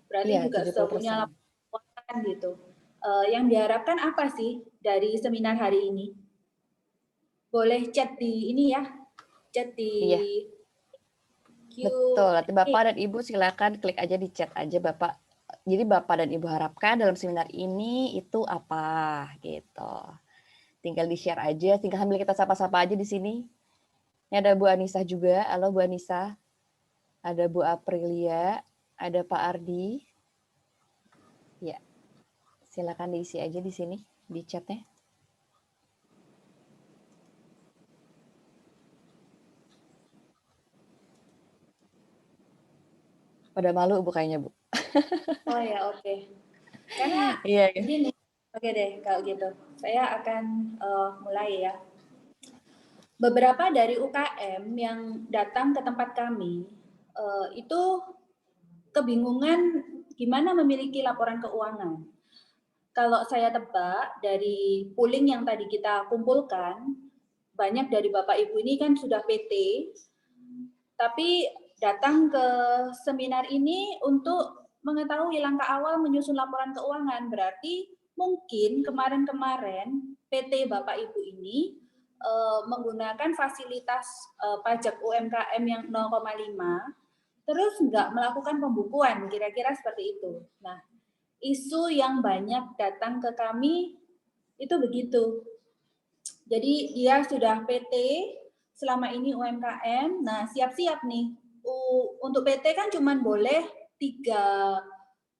Berarti Iya, juga sudah punya 70%. laporan keuangan gitu. Yang diharapkan apa sih dari seminar hari ini? Boleh chat di ini ya, chat di Iya, betul. Nanti Q&A. Bapak dan Ibu silakan klik aja di chat aja Bapak. Jadi Bapak dan Ibu harapkan dalam seminar ini itu apa gitu. Tinggal di-share aja, tinggal sambil kita sapa-sapa aja di sini. Ini ada Bu Anissa juga. Halo Bu Anissa. Ada Bu Aprilia, ada Pak Ardi. Ya, silakan diisi aja di sini di chatnya. Pada malu Bu kayaknya Bu. Oh ya, oke. Karena Iya. gini, oke deh kalau gitu. Saya akan mulai ya. Beberapa dari UKM yang datang ke tempat kami itu kebingungan gimana memiliki laporan keuangan. Kalau saya tebak dari pooling yang tadi kita kumpulkan, banyak dari Bapak Ibu ini kan sudah PT, tapi datang ke seminar ini untuk mengetahui langkah awal menyusun laporan keuangan. Berarti mungkin kemarin-kemarin PT Bapak Ibu ini menggunakan fasilitas pajak UMKM yang 0,5, terus nggak melakukan pembukuan, kira-kira seperti itu. Nah, isu yang banyak datang ke kami itu begitu. Jadi dia sudah PT, selama ini UMKM, nah siap-siap nih. Untuk PT kan cuma boleh 3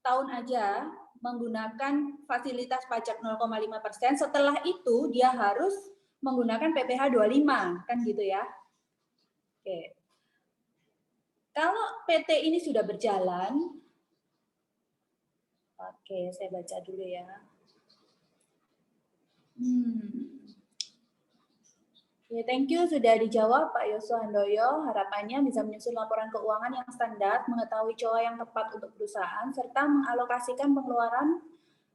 tahun aja menggunakan fasilitas pajak 0,5%. Setelah itu dia harus menggunakan PPh 25, kan gitu ya. Oke. Kalau PT ini sudah berjalan, oke, saya baca dulu ya. Ya, thank you sudah dijawab Pak Yosua Handoyo. Harapannya bisa menyusun laporan keuangan yang standar, mengetahui COA yang tepat untuk perusahaan, serta mengalokasikan pengeluaran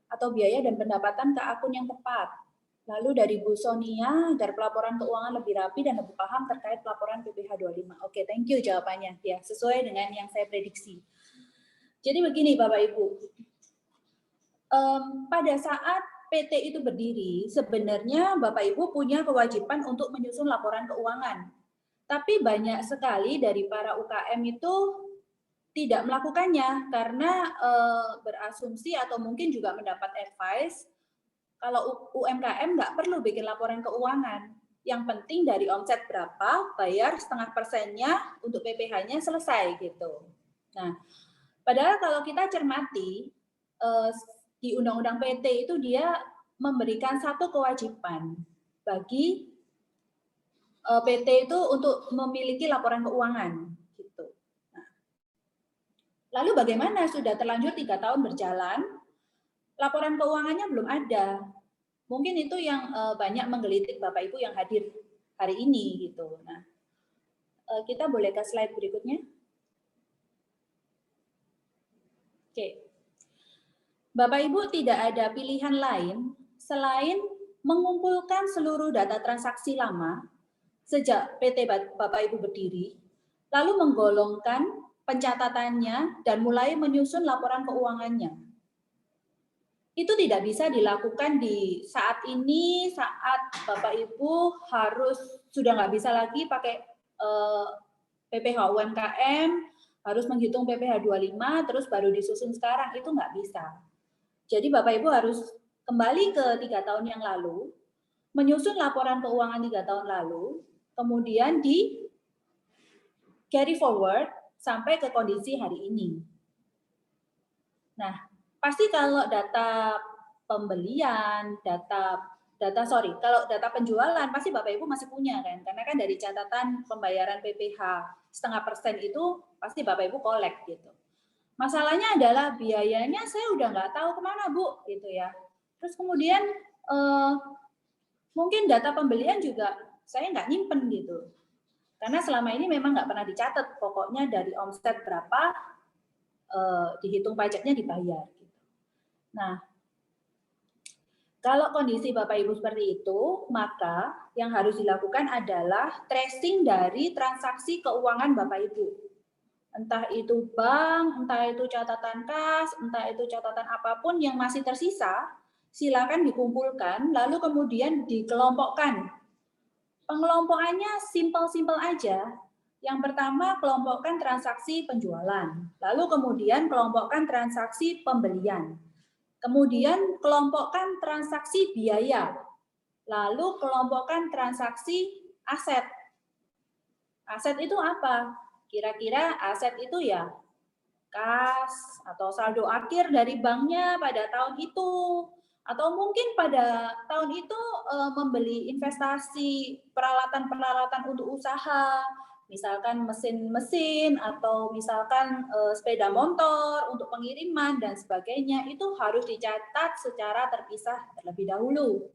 atau biaya dan pendapatan ke akun yang tepat. Lalu dari Bu Sonia, agar pelaporan keuangan lebih rapi dan lebih paham terkait pelaporan PPh 25. Oke, thank you jawabannya. Ya, sesuai dengan yang saya prediksi. Jadi begini Bapak Ibu, pada saat PT itu berdiri, sebenarnya Bapak Ibu punya kewajiban untuk menyusun laporan keuangan. Tapi banyak sekali dari para UKM itu tidak melakukannya karena berasumsi atau mungkin juga mendapat advice kalau UMKM nggak perlu bikin laporan keuangan. Yang penting dari omset berapa, bayar setengah persennya untuk PPh-nya selesai gitu. Nah, padahal kalau kita cermati di Undang-Undang PT itu dia memberikan satu kewajiban bagi PT itu untuk memiliki laporan keuangan gitu. Nah, lalu bagaimana sudah terlanjur 3 tahun berjalan, laporan keuangannya belum ada. Mungkin itu yang banyak menggelitik Bapak Ibu yang hadir hari ini gitu. Nah, kita boleh ke slide berikutnya. Oke. Bapak Ibu tidak ada pilihan lain selain mengumpulkan seluruh data transaksi lama sejak PT Bapak Ibu berdiri, lalu menggolongkan pencatatannya dan mulai menyusun laporan keuangannya. Itu tidak bisa dilakukan di saat ini, saat Bapak Ibu harus sudah nggak bisa lagi pakai PPh UMKM, harus menghitung PPh 25, terus baru disusun sekarang, itu nggak bisa. Jadi Bapak Ibu harus kembali ke 3 tahun yang lalu, menyusun laporan keuangan 3 tahun lalu, kemudian di carry forward sampai ke kondisi hari ini. Nah, pasti kalau data pembelian, kalau data penjualan pasti Bapak Ibu masih punya kan, karena kan dari catatan pembayaran PPh setengah persen itu pasti Bapak Ibu kolek gitu. Masalahnya adalah biayanya saya udah nggak tahu kemana Bu gitu ya. Terus kemudian mungkin data pembelian juga saya nggak nyimpen gitu. Karena selama ini memang nggak pernah dicatat, pokoknya dari omset berapa dihitung pajaknya dibayar. Gitu. Nah, kalau kondisi Bapak Ibu seperti itu, maka yang harus dilakukan adalah tracing dari transaksi keuangan Bapak Ibu. Entah itu bank, entah itu catatan kas, entah itu catatan apapun yang masih tersisa, silakan dikumpulkan, lalu kemudian dikelompokkan. Pengelompokannya simpel-simpel aja. Yang pertama, kelompokkan transaksi penjualan. Lalu kemudian kelompokkan transaksi pembelian. Kemudian kelompokkan transaksi biaya. Lalu kelompokkan transaksi aset. Aset itu apa? Kira-kira aset itu ya kas atau saldo akhir dari banknya pada tahun itu, atau mungkin pada tahun itu membeli investasi peralatan-peralatan untuk usaha, misalkan mesin-mesin atau misalkan sepeda motor untuk pengiriman dan sebagainya, itu harus dicatat secara terpisah terlebih dahulu.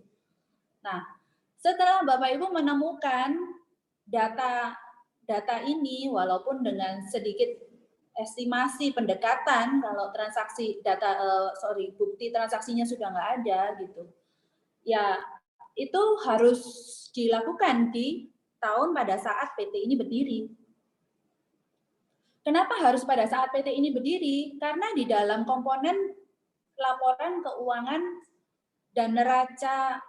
Nah, setelah Bapak Ibu menemukan data ini, walaupun dengan sedikit estimasi pendekatan, kalau transaksi bukti transaksinya sudah nggak ada gitu, ya itu harus dilakukan di tahun pada saat PT ini berdiri. Kenapa harus pada saat PT ini berdiri? Karena di dalam komponen laporan keuangan dan neraca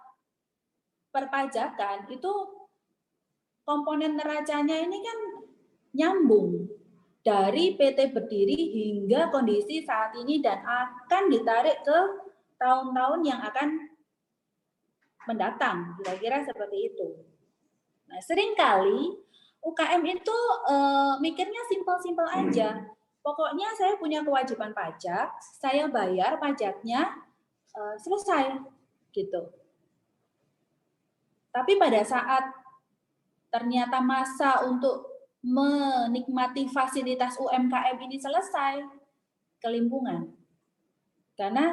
perpajakan itu komponen neracanya ini kan nyambung dari PT berdiri hingga kondisi saat ini dan akan ditarik ke tahun-tahun yang akan mendatang, kira-kira seperti itu. Nah, seringkali UKM itu mikirnya simpel-simpel aja. Pokoknya saya punya kewajiban pajak, saya bayar pajaknya, selesai, gitu. Tapi pada saat ternyata masa untuk menikmati fasilitas UMKM ini selesai, kelimpungan. Karena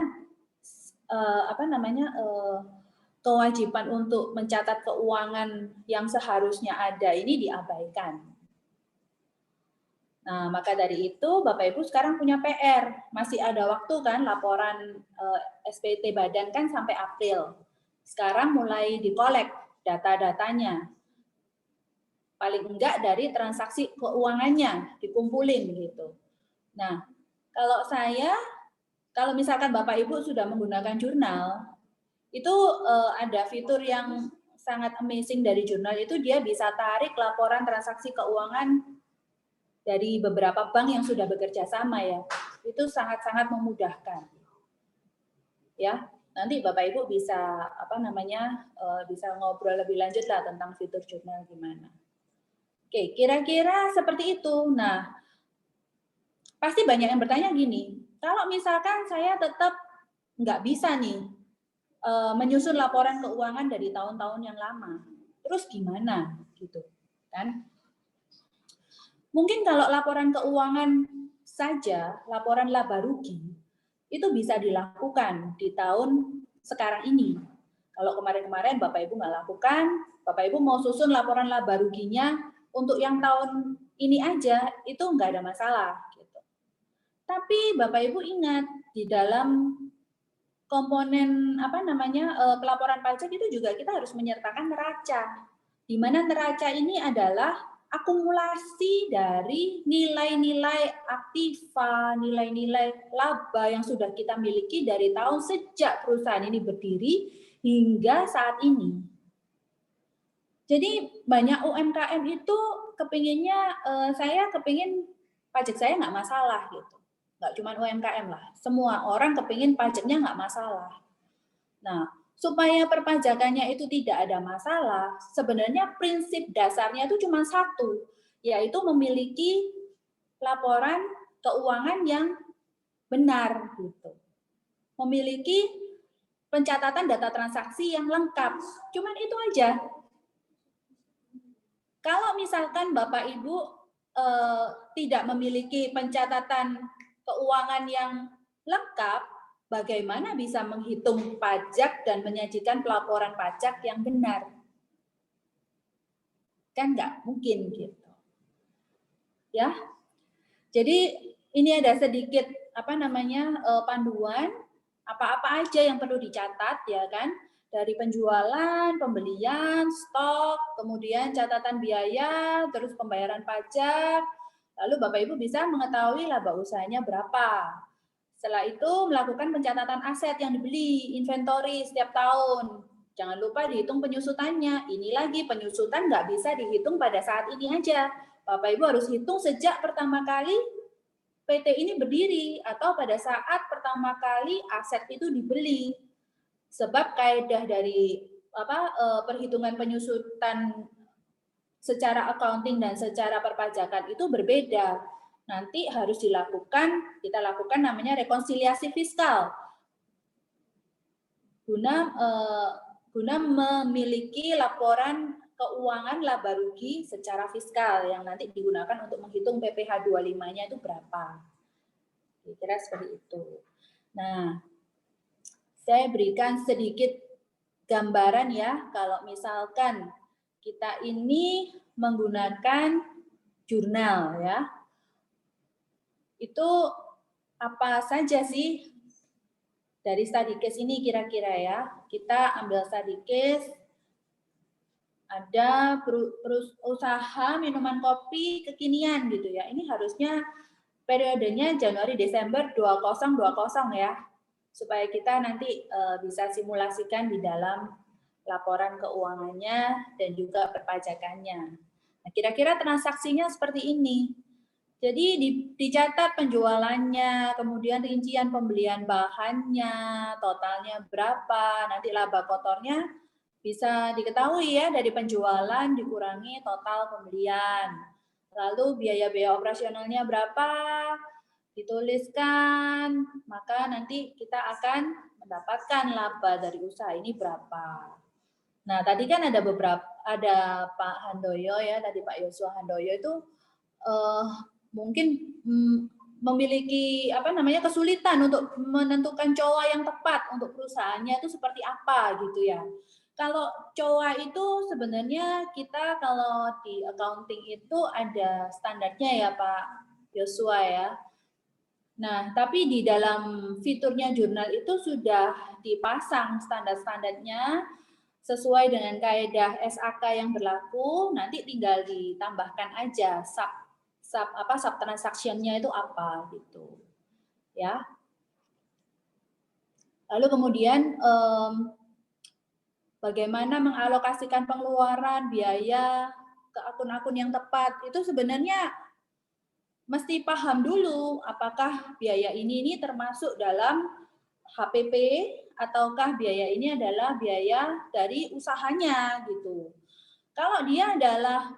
kewajiban untuk mencatat keuangan yang seharusnya ada ini diabaikan. Nah, maka dari itu Bapak Ibu sekarang punya PR, masih ada waktu kan laporan SPT badan kan sampai April. Sekarang mulai dikolek data-datanya. Paling enggak dari transaksi keuangannya dikumpulin gitu. Nah, kalau misalkan Bapak Ibu sudah menggunakan jurnal, itu ada fitur yang sangat amazing dari jurnal itu, dia bisa tarik laporan transaksi keuangan dari beberapa bank yang sudah bekerja sama ya. Itu sangat-sangat memudahkan. Ya, nanti Bapak Ibu bisa bisa ngobrol lebih lanjut lah tentang fitur jurnal gimana. Oke, kira-kira seperti itu. Nah, pasti banyak yang bertanya gini, kalau misalkan saya tetap nggak bisa nih menyusun laporan keuangan dari tahun-tahun yang lama, terus gimana gitu kan? Mungkin kalau laporan keuangan saja, laporan laba rugi, itu bisa dilakukan di tahun sekarang ini. Kalau kemarin-kemarin Bapak Ibu nggak lakukan, Bapak Ibu mau susun laporan laba ruginya untuk yang tahun ini aja, itu nggak ada masalah. Gitu. Tapi Bapak Ibu ingat, di dalam komponen pelaporan pajak itu juga kita harus menyertakan neraca. Di mana neraca ini adalah akumulasi dari nilai-nilai aktiva, nilai-nilai laba yang sudah kita miliki dari tahun sejak perusahaan ini berdiri hingga saat ini. Jadi banyak UMKM itu saya kepingin pajak saya nggak masalah gitu. Nggak cuma UMKM lah, semua orang kepingin pajaknya nggak masalah. Nah, supaya perpajakannya itu tidak ada masalah, sebenarnya prinsip dasarnya itu cuma satu, yaitu memiliki laporan keuangan yang benar gitu. Memiliki pencatatan data transaksi yang lengkap. Cuman itu aja. Kalau misalkan Bapak Ibu tidak memiliki pencatatan keuangan yang lengkap, bagaimana bisa menghitung pajak dan menyajikan pelaporan pajak yang benar? Kan nggak mungkin gitu. Ya. Jadi ini ada sedikit panduan apa-apa aja yang perlu dicatat ya kan? Dari penjualan, pembelian, stok, kemudian catatan biaya, terus pembayaran pajak, Lalu Bapak Ibu bisa mengetahui laba usahanya berapa. Setelah itu melakukan pencatatan aset yang dibeli, inventory setiap tahun. Jangan lupa dihitung penyusutannya. Ini lagi penyusutan nggak bisa dihitung pada saat ini aja. Bapak Ibu harus hitung sejak pertama kali PT ini berdiri atau pada saat pertama kali aset itu dibeli. Sebab kaidah dari perhitungan penyusutan secara accounting dan secara perpajakan itu berbeda. Nanti harus kita lakukan namanya rekonsiliasi fiskal. Guna memiliki laporan keuangan laba rugi secara fiskal yang nanti digunakan untuk menghitung PPh 25-nya itu berapa. Kira-kira seperti itu. Nah, saya berikan sedikit gambaran ya, kalau misalkan kita ini menggunakan jurnal ya. Itu apa saja sih dari study case ini kira-kira ya. Kita ambil study case, ada usaha minuman kopi kekinian gitu ya. Ini harusnya periodenya Januari Desember 2020 ya. Supaya kita nanti bisa simulasikan di dalam laporan keuangannya dan juga perpajakannya. Nah, kira-kira transaksinya seperti ini. Jadi dicatat penjualannya, kemudian rincian pembelian bahannya, totalnya berapa, nanti laba kotornya bisa diketahui ya dari penjualan dikurangi total pembelian. Lalu biaya-biaya operasionalnya berapa, dituliskan, maka nanti kita akan mendapatkan laba dari usaha ini berapa. Nah, tadi kan ada Pak Handoyo ya, tadi Pak Yosua Handoyo itu mungkin memiliki kesulitan untuk menentukan COA yang tepat untuk perusahaannya itu seperti apa gitu ya. Kalau COA itu sebenarnya kita kalau di accounting itu ada standarnya ya Pak Yosua ya. Nah, tapi di dalam fiturnya jurnal itu sudah dipasang standar-standarnya sesuai dengan kaidah SAK yang berlaku, nanti tinggal ditambahkan aja sub transaction-nya itu apa gitu. Ya. Lalu kemudian bagaimana mengalokasikan pengeluaran biaya ke akun-akun yang tepat, itu sebenarnya mesti paham dulu apakah biaya ini termasuk dalam HPP ataukah biaya ini adalah biaya dari usahanya gitu. Kalau dia adalah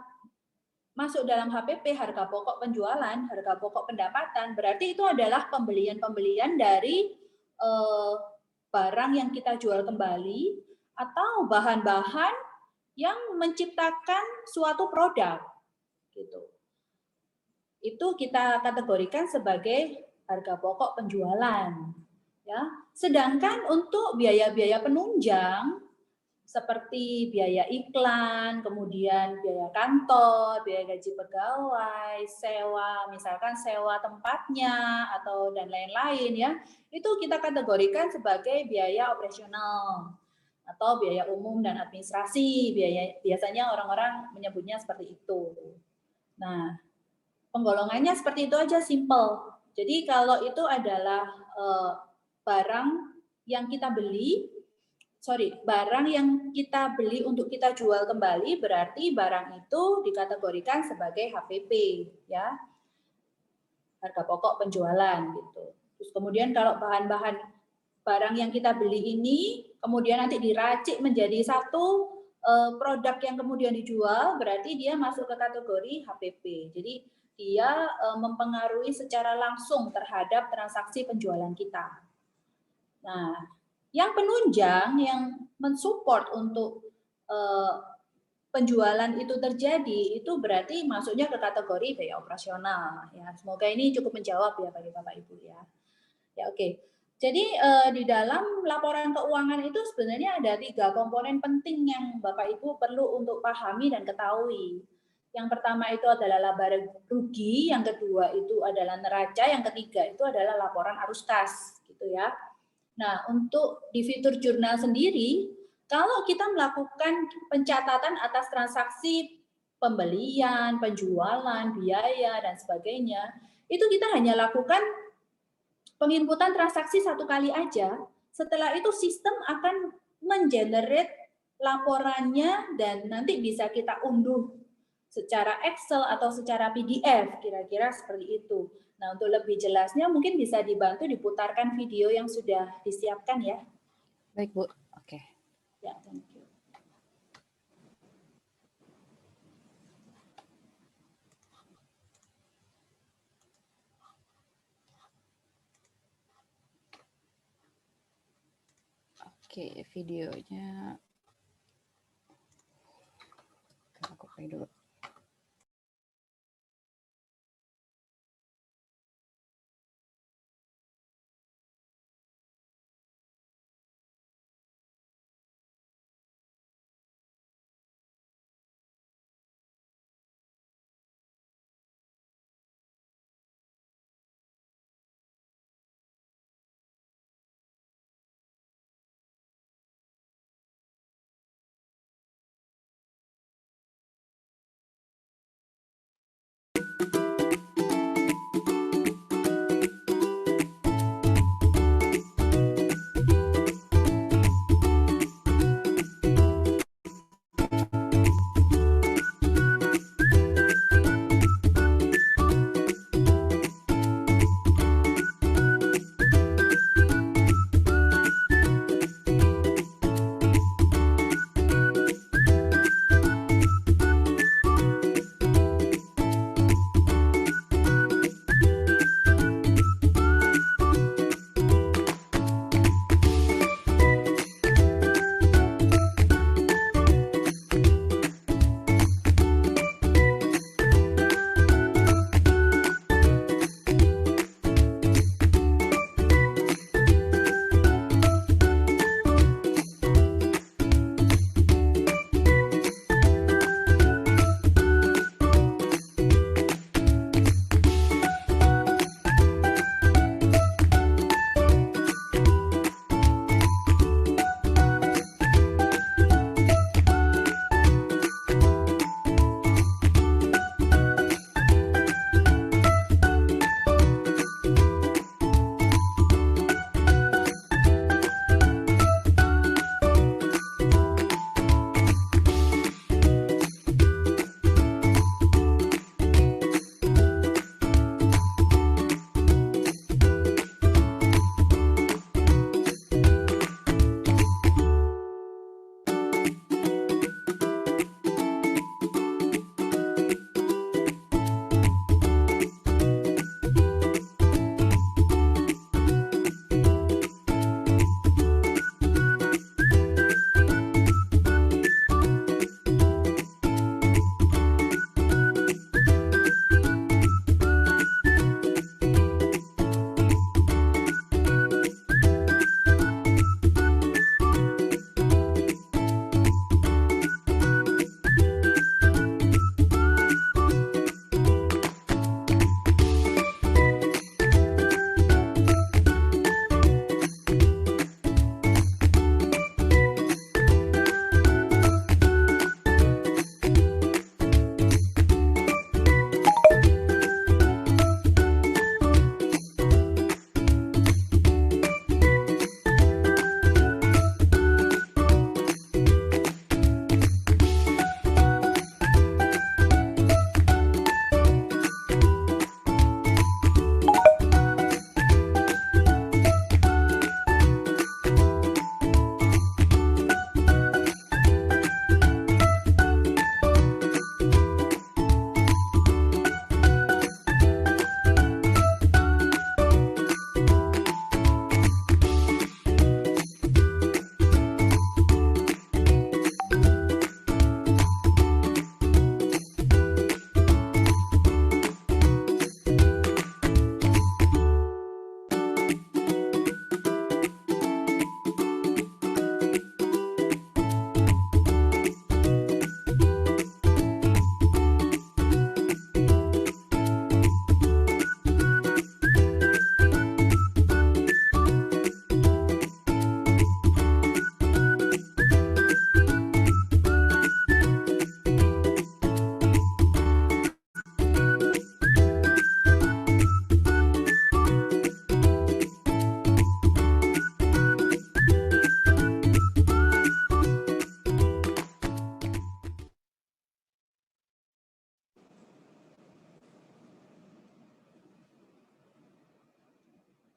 masuk dalam HPP, harga pokok penjualan, harga pokok pendapatan, berarti itu adalah pembelian-pembelian dari barang yang kita jual kembali atau bahan-bahan yang menciptakan suatu produk gitu. Itu kita kategorikan sebagai harga pokok penjualan. Ya. Sedangkan untuk biaya-biaya penunjang seperti biaya iklan, kemudian biaya kantor, biaya gaji pegawai, sewa, misalkan sewa tempatnya atau dan lain-lain ya, itu kita kategorikan sebagai biaya operasional atau biaya umum dan administrasi. Biasanya orang-orang menyebutnya seperti itu. Nah, penggolongannya seperti itu aja, simple. Jadi kalau itu adalah barang yang kita beli untuk kita jual kembali, berarti barang itu dikategorikan sebagai HPP, ya, harga pokok penjualan gitu. Terus kemudian kalau bahan-bahan barang yang kita beli ini kemudian nanti diracik menjadi satu produk yang kemudian dijual, berarti dia masuk ke kategori HPP. Jadi dia mempengaruhi secara langsung terhadap transaksi penjualan kita. Nah, yang penunjang yang mensupport untuk penjualan itu terjadi, itu berarti masuknya ke kategori biaya operasional. Ya, semoga ini cukup menjawab ya bagi Bapak Ibu ya. Ya oke. Jadi di dalam laporan keuangan itu sebenarnya ada 3 komponen penting yang Bapak Ibu perlu untuk pahami dan ketahui. Yang pertama itu adalah laba rugi, yang kedua itu adalah neraca, yang ketiga itu adalah laporan arus kas, gitu ya. Nah, untuk di fitur jurnal sendiri, kalau kita melakukan pencatatan atas transaksi pembelian, penjualan, biaya, dan sebagainya, itu kita hanya lakukan penginputan transaksi satu kali aja. Setelah itu sistem akan mengenerate laporannya dan nanti bisa kita unduh secara Excel atau secara PDF, kira-kira seperti itu. Nah, untuk lebih jelasnya mungkin bisa dibantu diputarkan video yang sudah disiapkan ya. Baik, Bu. Oke. Ya, thank you. Oke, videonya aku play dulu.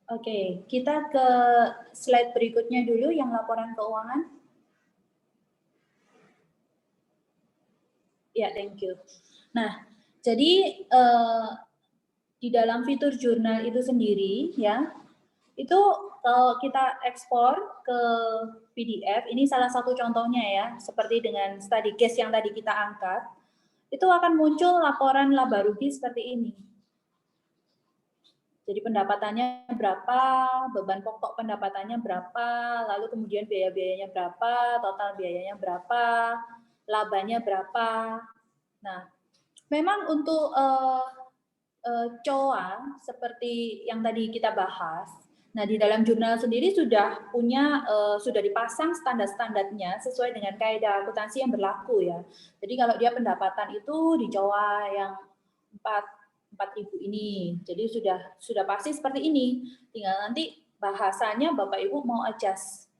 Oke, kita ke slide berikutnya dulu yang laporan keuangan. Ya, thank you. Nah, jadi di dalam fitur jurnal itu sendiri ya, itu kalau kita ekspor ke PDF, ini salah satu contohnya ya, seperti dengan study case yang tadi kita angkat, itu akan muncul laporan laba rugi seperti ini. Jadi pendapatannya berapa, beban pokok pendapatannya berapa, lalu kemudian biaya-biayanya berapa, total biayanya berapa, labanya berapa. Nah, memang untuk COA seperti yang tadi kita bahas, nah di dalam jurnal sendiri sudah punya sudah dipasang standar-standarnya sesuai dengan kaidah akuntansi yang berlaku ya. Jadi kalau dia pendapatan itu di COA yang 4.000 ini, jadi sudah pasti seperti ini. Tinggal nanti bahasanya Bapak Ibu mau adjust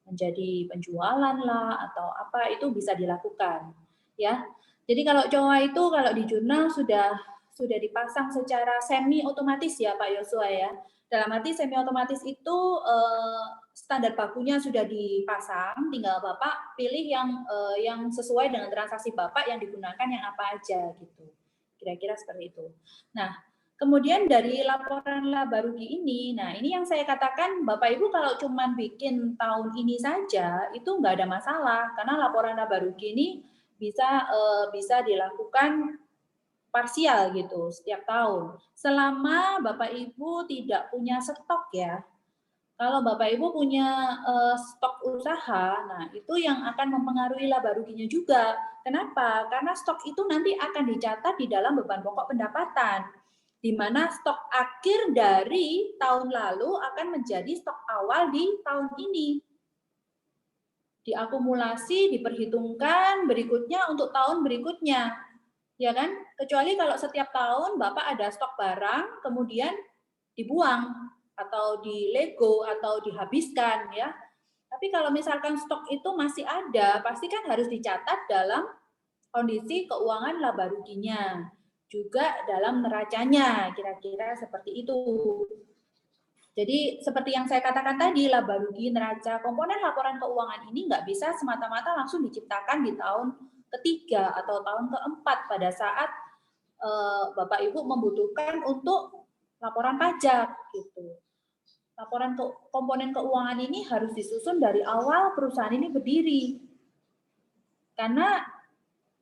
menjadi penjualan lah atau apa itu bisa dilakukan ya. Jadi kalau COA itu kalau di jurnal sudah dipasang secara semi otomatis ya Pak Yosua ya. Dalam arti semi otomatis itu standar bakunya sudah dipasang, tinggal Bapak pilih yang sesuai dengan transaksi Bapak yang digunakan yang apa aja gitu. Kira-kira seperti itu. Nah, kemudian dari laporan laba rugi ini, nah ini yang saya katakan Bapak Ibu kalau cuma bikin tahun ini saja itu nggak ada masalah karena laporan laba rugi ini bisa dilakukan parsial gitu setiap tahun. Selama Bapak Ibu tidak punya stok ya. Kalau Bapak Ibu punya stok usaha, nah itu yang akan mempengaruhi laba ruginya juga. Kenapa? Karena stok itu nanti akan dicatat di dalam beban pokok pendapatan, di mana stok akhir dari tahun lalu akan menjadi stok awal di tahun ini. Diakumulasi, diperhitungkan berikutnya untuk tahun berikutnya. Ya kan? Kecuali kalau setiap tahun Bapak ada stok barang, kemudian dibuang atau di Lego atau dihabiskan ya. Tapi kalau misalkan stok itu masih ada, pasti kan harus dicatat dalam kondisi keuangan laba ruginya, juga dalam neracanya, kira-kira seperti itu. Jadi seperti yang saya katakan tadi, laba rugi neraca komponen laporan keuangan ini nggak bisa semata-mata langsung diciptakan di tahun ketiga atau tahun keempat pada saat Bapak Ibu membutuhkan untuk laporan pajak gitu. Laporan komponen keuangan ini harus disusun dari awal perusahaan ini berdiri. Karena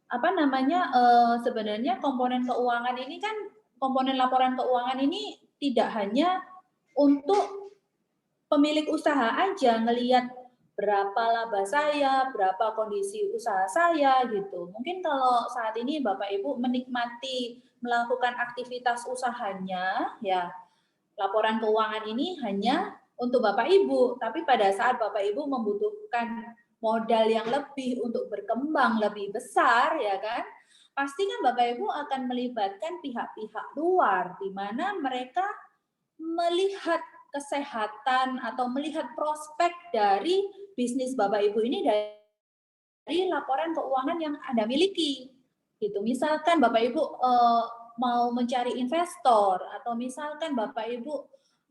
apa namanya sebenarnya komponen keuangan ini kan komponen laporan keuangan ini tidak hanya untuk pemilik usaha aja ngelihat berapa laba saya, berapa kondisi usaha saya gitu. Mungkin kalau saat ini Bapak Ibu menikmati melakukan aktivitas usahanya ya, laporan keuangan ini hanya untuk Bapak Ibu, tapi pada saat Bapak Ibu membutuhkan modal yang lebih untuk berkembang lebih besar ya kan, pasti kan Bapak Ibu akan melibatkan pihak-pihak luar di mana mereka melihat kesehatan atau melihat prospek dari bisnis Bapak Ibu ini dari laporan keuangan yang Anda miliki. Gitu. Misalkan Bapak Ibu mau mencari investor atau misalkan Bapak Ibu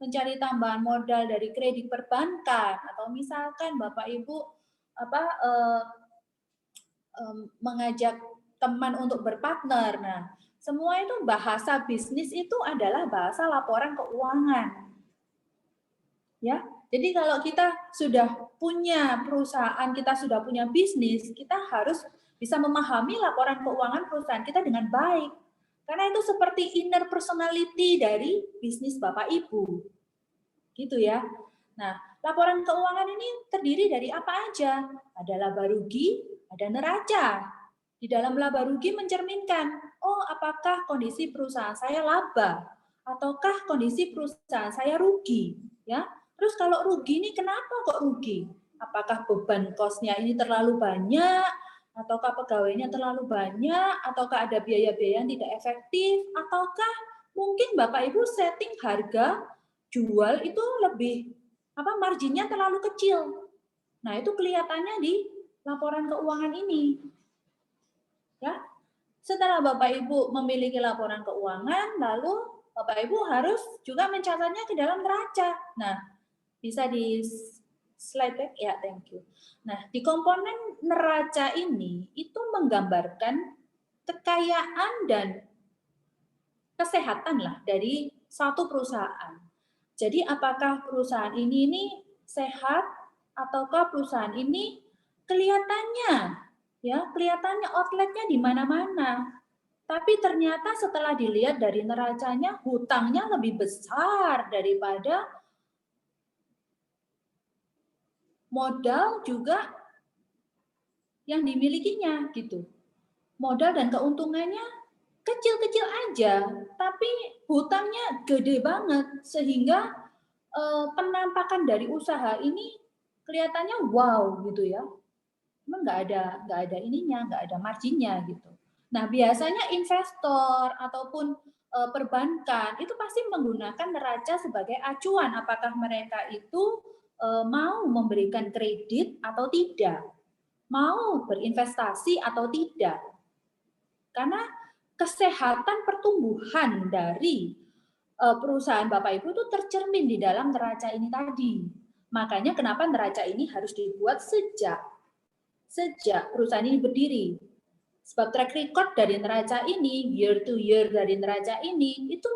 mencari tambahan modal dari kredit perbankan atau misalkan Bapak Ibu mengajak teman untuk berpartner. Nah, semua itu bahasa bisnis itu adalah bahasa laporan keuangan. Ya, jadi kalau kita sudah punya perusahaan, kita sudah punya bisnis, kita harus bisa memahami laporan keuangan perusahaan kita dengan baik. Karena itu seperti inner personality dari bisnis Bapak Ibu. Gitu ya. Nah, laporan keuangan ini terdiri dari apa aja? Ada laba rugi, ada neraca. Di dalam laba rugi mencerminkan, oh apakah kondisi perusahaan saya laba ataukah kondisi perusahaan saya rugi, ya. Terus kalau rugi ini kenapa kok rugi? Apakah beban kosnya ini terlalu banyak, ataukah pegawainya terlalu banyak, ataukah ada biaya-biaya yang tidak efektif, ataukah mungkin Bapak Ibu setting harga jual itu lebih marginnya terlalu kecil. Nah, itu kelihatannya di laporan keuangan ini. Ya. Setelah Bapak Ibu memiliki laporan keuangan, lalu Bapak Ibu harus juga mencatatnya ke dalam neraca. Nah, bisa di slide back ya, thank you. Nah, di komponen neraca ini itu menggambarkan kekayaan dan kesehatan lah dari suatu perusahaan. Jadi apakah perusahaan ini sehat ataukah perusahaan ini kelihatannya kelihatannya outletnya di mana-mana. Tapi ternyata setelah dilihat dari neracanya hutangnya lebih besar daripada modal juga yang dimilikinya gitu. Modal dan keuntungannya kecil-kecil aja, tapi hutangnya gede banget sehingga penampakan dari usaha ini kelihatannya wow gitu ya. Emang nggak ada ininya, nggak ada marginnya gitu. Nah biasanya investor ataupun perbankan itu pasti menggunakan neraca sebagai acuan apakah mereka itu mau memberikan kredit atau tidak, mau berinvestasi atau tidak. Karena kesehatan pertumbuhan dari perusahaan Bapak Ibu itu tercermin di dalam neraca ini tadi. Makanya kenapa neraca ini harus dibuat sejak perusahaan ini berdiri. Sebab track record dari neraca ini, year to year dari neraca ini, itu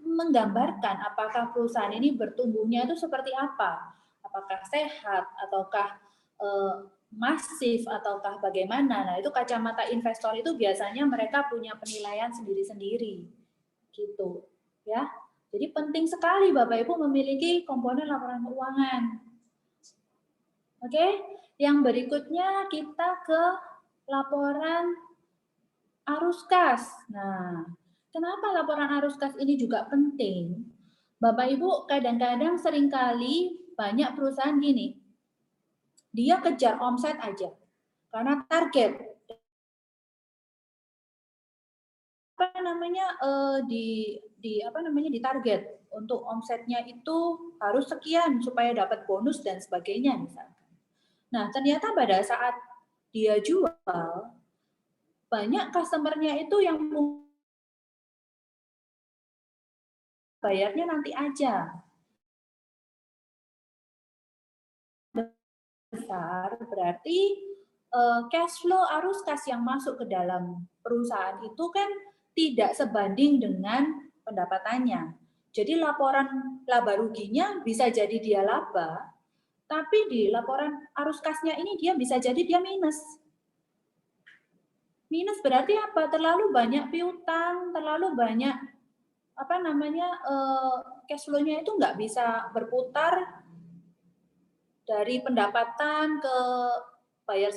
menggambarkan apakah perusahaan ini bertumbuhnya itu seperti apa. Apakah sehat, ataukah masif, ataukah bagaimana. Nah itu kacamata investor itu biasanya mereka punya penilaian sendiri-sendiri. Gitu. Ya. Jadi penting sekali Bapak Ibu memiliki komponen laporan keuangan. Oke, yang berikutnya kita ke laporan arus kas. Nah, kenapa laporan arus kas ini juga penting? Bapak Ibu kadang-kadang seringkali banyak perusahaan gini, dia kejar omset aja karena target. Apa namanya di target untuk omsetnya itu harus sekian supaya dapat bonus dan sebagainya misalkan. Nah, ternyata pada saat dia jual banyak customer-nya itu yang bayarnya nanti aja. Besar berarti cash flow arus kas yang masuk ke dalam perusahaan itu kan tidak sebanding dengan pendapatannya. Jadi laporan laba ruginya bisa jadi dia laba, tapi di laporan arus kasnya ini dia bisa jadi dia minus. Minus berarti apa? Terlalu banyak piutang, terlalu banyak cash flow-nya itu nggak bisa berputar dari pendapatan ke bayar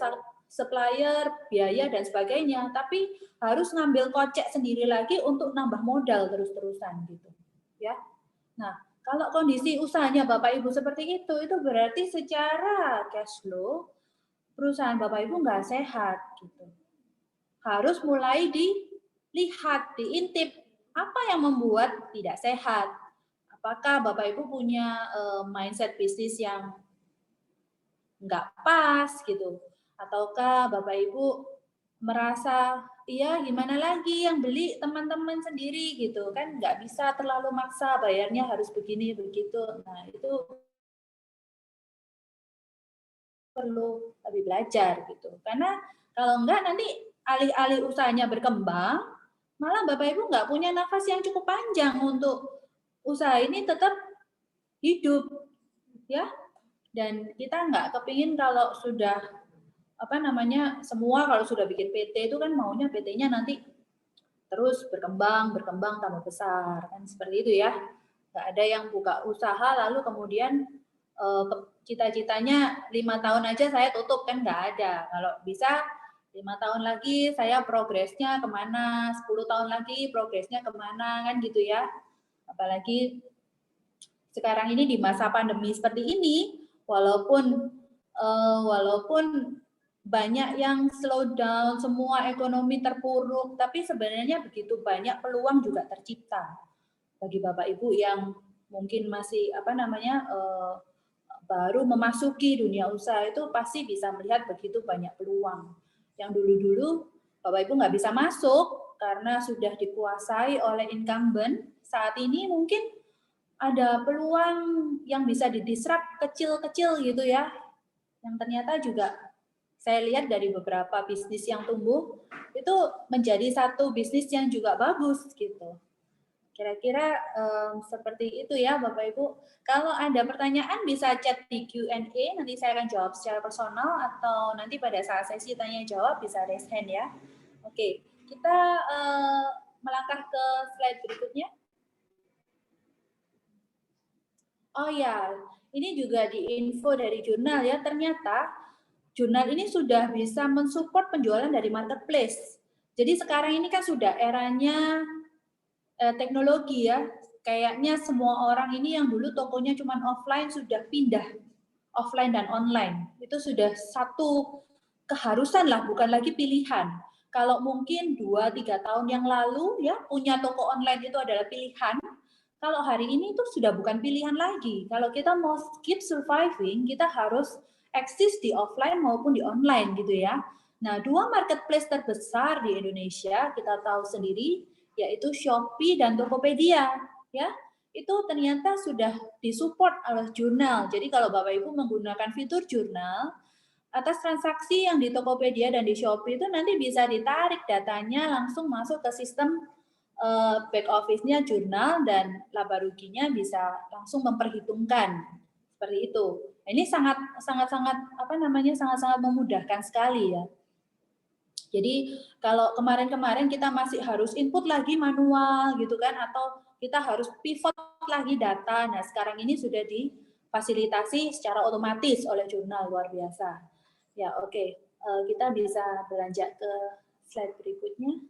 supplier, biaya dan sebagainya, tapi harus ngambil kocek sendiri lagi untuk nambah modal terus-terusan gitu. Ya. Nah, kalau kondisi usahanya Bapak Ibu seperti itu berarti secara cash flow perusahaan Bapak Ibu nggak sehat gitu. Harus mulai dilihat, diintip apa yang membuat tidak sehat. Apakah Bapak Ibu punya mindset bisnis yang nggak pas gitu, ataukah Bapak Ibu merasa iya gimana lagi yang beli teman-teman sendiri gitu kan, nggak bisa terlalu maksa bayarnya harus begini begitu. Nah itu perlu lebih belajar gitu, karena kalau enggak nanti alih-alih usahanya berkembang malah Bapak Ibu nggak punya nafas yang cukup panjang untuk usaha ini tetap hidup ya. Dan kita nggak kepingin kalau sudah semua kalau sudah bikin PT itu kan maunya PT-nya nanti terus berkembang tambah besar kan seperti itu ya. Nggak ada yang buka usaha lalu kemudian cita-citanya 5 tahun aja saya tutup kan nggak ada. Kalau bisa 5 tahun lagi saya progresnya kemana, 10 tahun lagi progresnya kemana kan gitu ya. Apalagi sekarang ini di masa pandemi seperti ini, walaupun banyak yang slow down, semua ekonomi terpuruk, tapi sebenarnya begitu banyak peluang juga tercipta bagi Bapak Ibu yang mungkin masih baru memasuki dunia usaha itu pasti bisa melihat begitu banyak peluang. Yang dulu-dulu Bapak Ibu nggak bisa masuk karena sudah dikuasai oleh incumbent. Saat ini mungkin ada peluang yang bisa didisrupt kecil-kecil gitu ya, yang ternyata juga saya lihat dari beberapa bisnis yang tumbuh itu menjadi satu bisnis yang juga bagus gitu. Kira-kira seperti itu ya Bapak Ibu. Kalau ada pertanyaan bisa chat di Q&A, nanti saya akan jawab secara personal atau nanti pada saat sesi tanya jawab bisa raise hand ya. Oke, kita melangkah ke slide berikutnya. Oh ya, ini juga di info dari jurnal ya, ternyata jurnal ini sudah bisa mensupport penjualan dari marketplace. Jadi sekarang ini kan sudah eranya teknologi ya, kayaknya semua orang ini yang dulu tokonya cuma offline sudah pindah offline dan online. Itu sudah satu keharusan lah, bukan lagi pilihan. Kalau mungkin 2-3 tahun yang lalu ya punya toko online itu adalah pilihan. Kalau hari ini itu sudah bukan pilihan lagi. Kalau kita mau keep surviving, kita harus eksis di offline maupun di online gitu ya. Nah, 2 marketplace terbesar di Indonesia kita tahu sendiri yaitu Shopee dan Tokopedia ya. Itu ternyata sudah disupport oleh jurnal. Jadi kalau Bapak Ibu menggunakan fitur jurnal, atas transaksi yang di Tokopedia dan di Shopee itu nanti bisa ditarik datanya langsung masuk ke sistem back office-nya jurnal dan laba ruginya bisa langsung memperhitungkan seperti itu. Ini sangat memudahkan sekali ya. Jadi kalau kemarin-kemarin kita masih harus input lagi manual gitu kan, atau kita harus pivot lagi data. Nah sekarang ini sudah difasilitasi secara otomatis oleh jurnal, luar biasa. Ya oke, kita bisa beranjak ke slide berikutnya.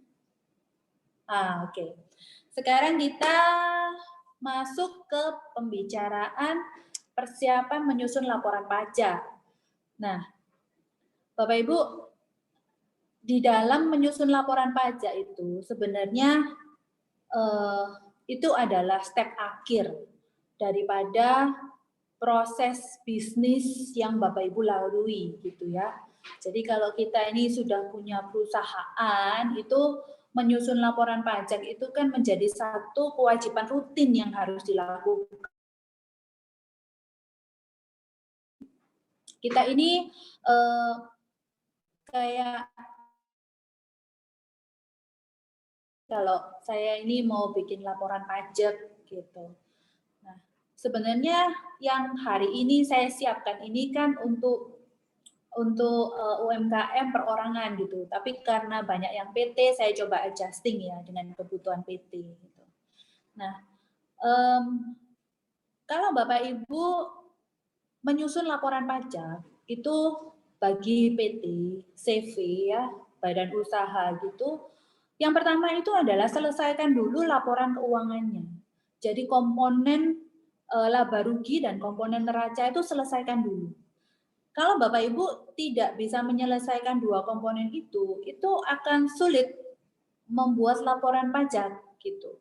Oke. Sekarang kita masuk ke pembicaraan persiapan menyusun laporan pajak. Nah, Bapak Ibu, di dalam menyusun laporan pajak itu sebenarnya itu adalah step akhir daripada proses bisnis yang Bapak Ibu lalui gitu ya. Jadi kalau kita ini sudah punya perusahaan, itu menyusun laporan pajak itu kan menjadi satu kewajiban rutin yang harus dilakukan. Kita ini kayak kalau saya ini mau bikin laporan pajak gitu. Nah, sebenarnya yang hari ini saya siapkan ini kan untuk UMKM perorangan gitu. Tapi karena banyak yang PT, saya coba adjusting ya dengan kebutuhan PT. Gitu. Nah, kalau Bapak Ibu menyusun laporan pajak itu bagi PT, CV ya, badan usaha gitu. Yang pertama itu adalah selesaikan dulu laporan keuangannya. Jadi komponen laba rugi dan komponen neraca itu selesaikan dulu. Kalau Bapak Ibu tidak bisa menyelesaikan 2 komponen itu akan sulit membuat laporan pajak gitu.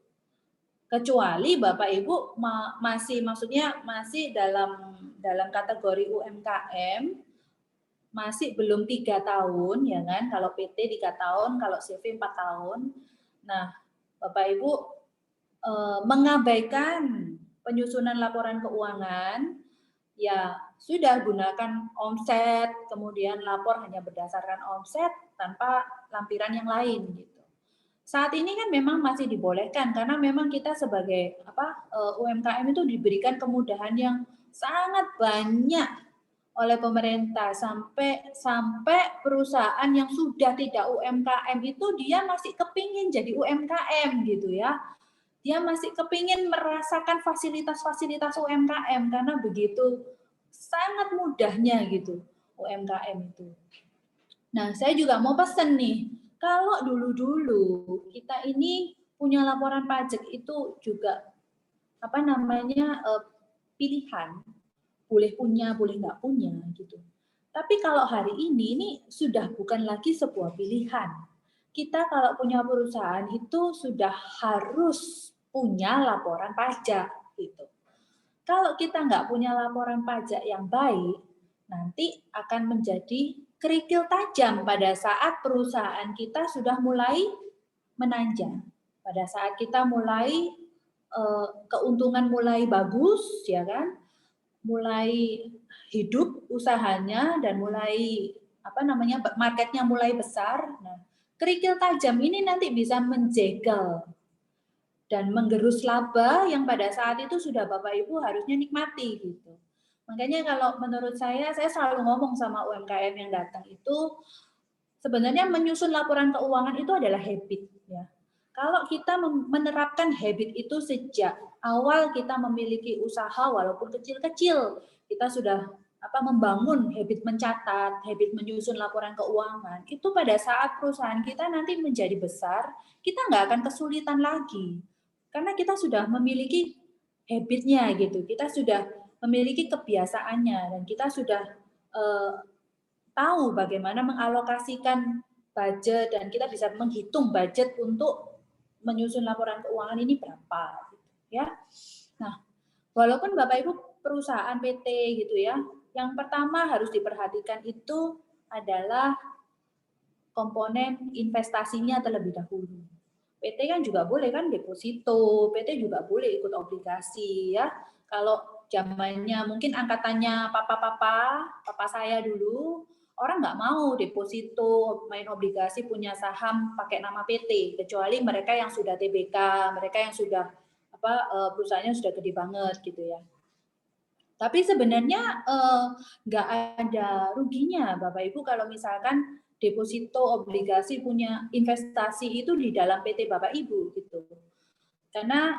Kecuali Bapak Ibu masih dalam kategori UMKM, masih belum 3 tahun ya kan, kalau PT 3 tahun, kalau CV 4 tahun. Nah, Bapak Ibu mengabaikan penyusunan laporan keuangan, ya sudah gunakan omset, kemudian lapor hanya berdasarkan omset tanpa lampiran yang lain gitu. Saat ini kan memang masih dibolehkan karena memang kita sebagai UMKM itu diberikan kemudahan yang sangat banyak oleh pemerintah sampai perusahaan yang sudah tidak UMKM itu dia masih kepingin jadi UMKM gitu ya. Dia masih kepingin merasakan fasilitas-fasilitas UMKM karena begitu sangat mudahnya gitu UMKM itu. Nah, saya juga mau pesan nih, kalau dulu-dulu kita ini punya laporan pajak itu juga pilihan, boleh punya, boleh nggak punya gitu. Tapi kalau hari ini sudah bukan lagi sebuah pilihan. Kita kalau punya perusahaan itu sudah harus punya laporan pajak gitu. Kalau kita nggak punya laporan pajak yang baik, nanti akan menjadi kerikil tajam pada saat perusahaan kita sudah mulai menanjak. Pada saat kita mulai keuntungan mulai bagus, ya kan, mulai hidup usahanya dan mulai marketnya mulai besar. Nah, kerikil tajam ini nanti bisa menjegal dan menggerus laba yang pada saat itu sudah Bapak Ibu harusnya nikmati gitu. Makanya kalau menurut saya selalu ngomong sama UMKM yang datang itu, sebenarnya menyusun laporan keuangan itu adalah habit ya. Kalau kita menerapkan habit itu sejak awal kita memiliki usaha walaupun kecil-kecil, kita sudah membangun habit mencatat, habit menyusun laporan keuangan, itu pada saat perusahaan kita nanti menjadi besar, kita nggak akan kesulitan lagi. Karena kita sudah memiliki habitnya gitu, kita sudah memiliki kebiasaannya, dan kita sudah tahu bagaimana mengalokasikan budget, dan kita bisa menghitung budget untuk menyusun laporan keuangan ini berapa gitu, ya. Nah, walaupun Bapak Ibu perusahaan PT gitu ya, yang pertama harus diperhatikan itu adalah komponen investasinya terlebih dahulu. PT kan juga boleh kan deposito, PT juga boleh ikut obligasi ya. Kalau zamannya mungkin angkatannya papa saya dulu, orang nggak mau deposito, main obligasi, punya saham pakai nama PT, kecuali mereka yang sudah TBK, mereka yang sudah perusahaannya sudah gede banget gitu ya. Tapi sebenarnya nggak ada ruginya Bapak Ibu kalau misalkan deposito obligasi punya investasi itu di dalam PT Bapak Ibu gitu. Karena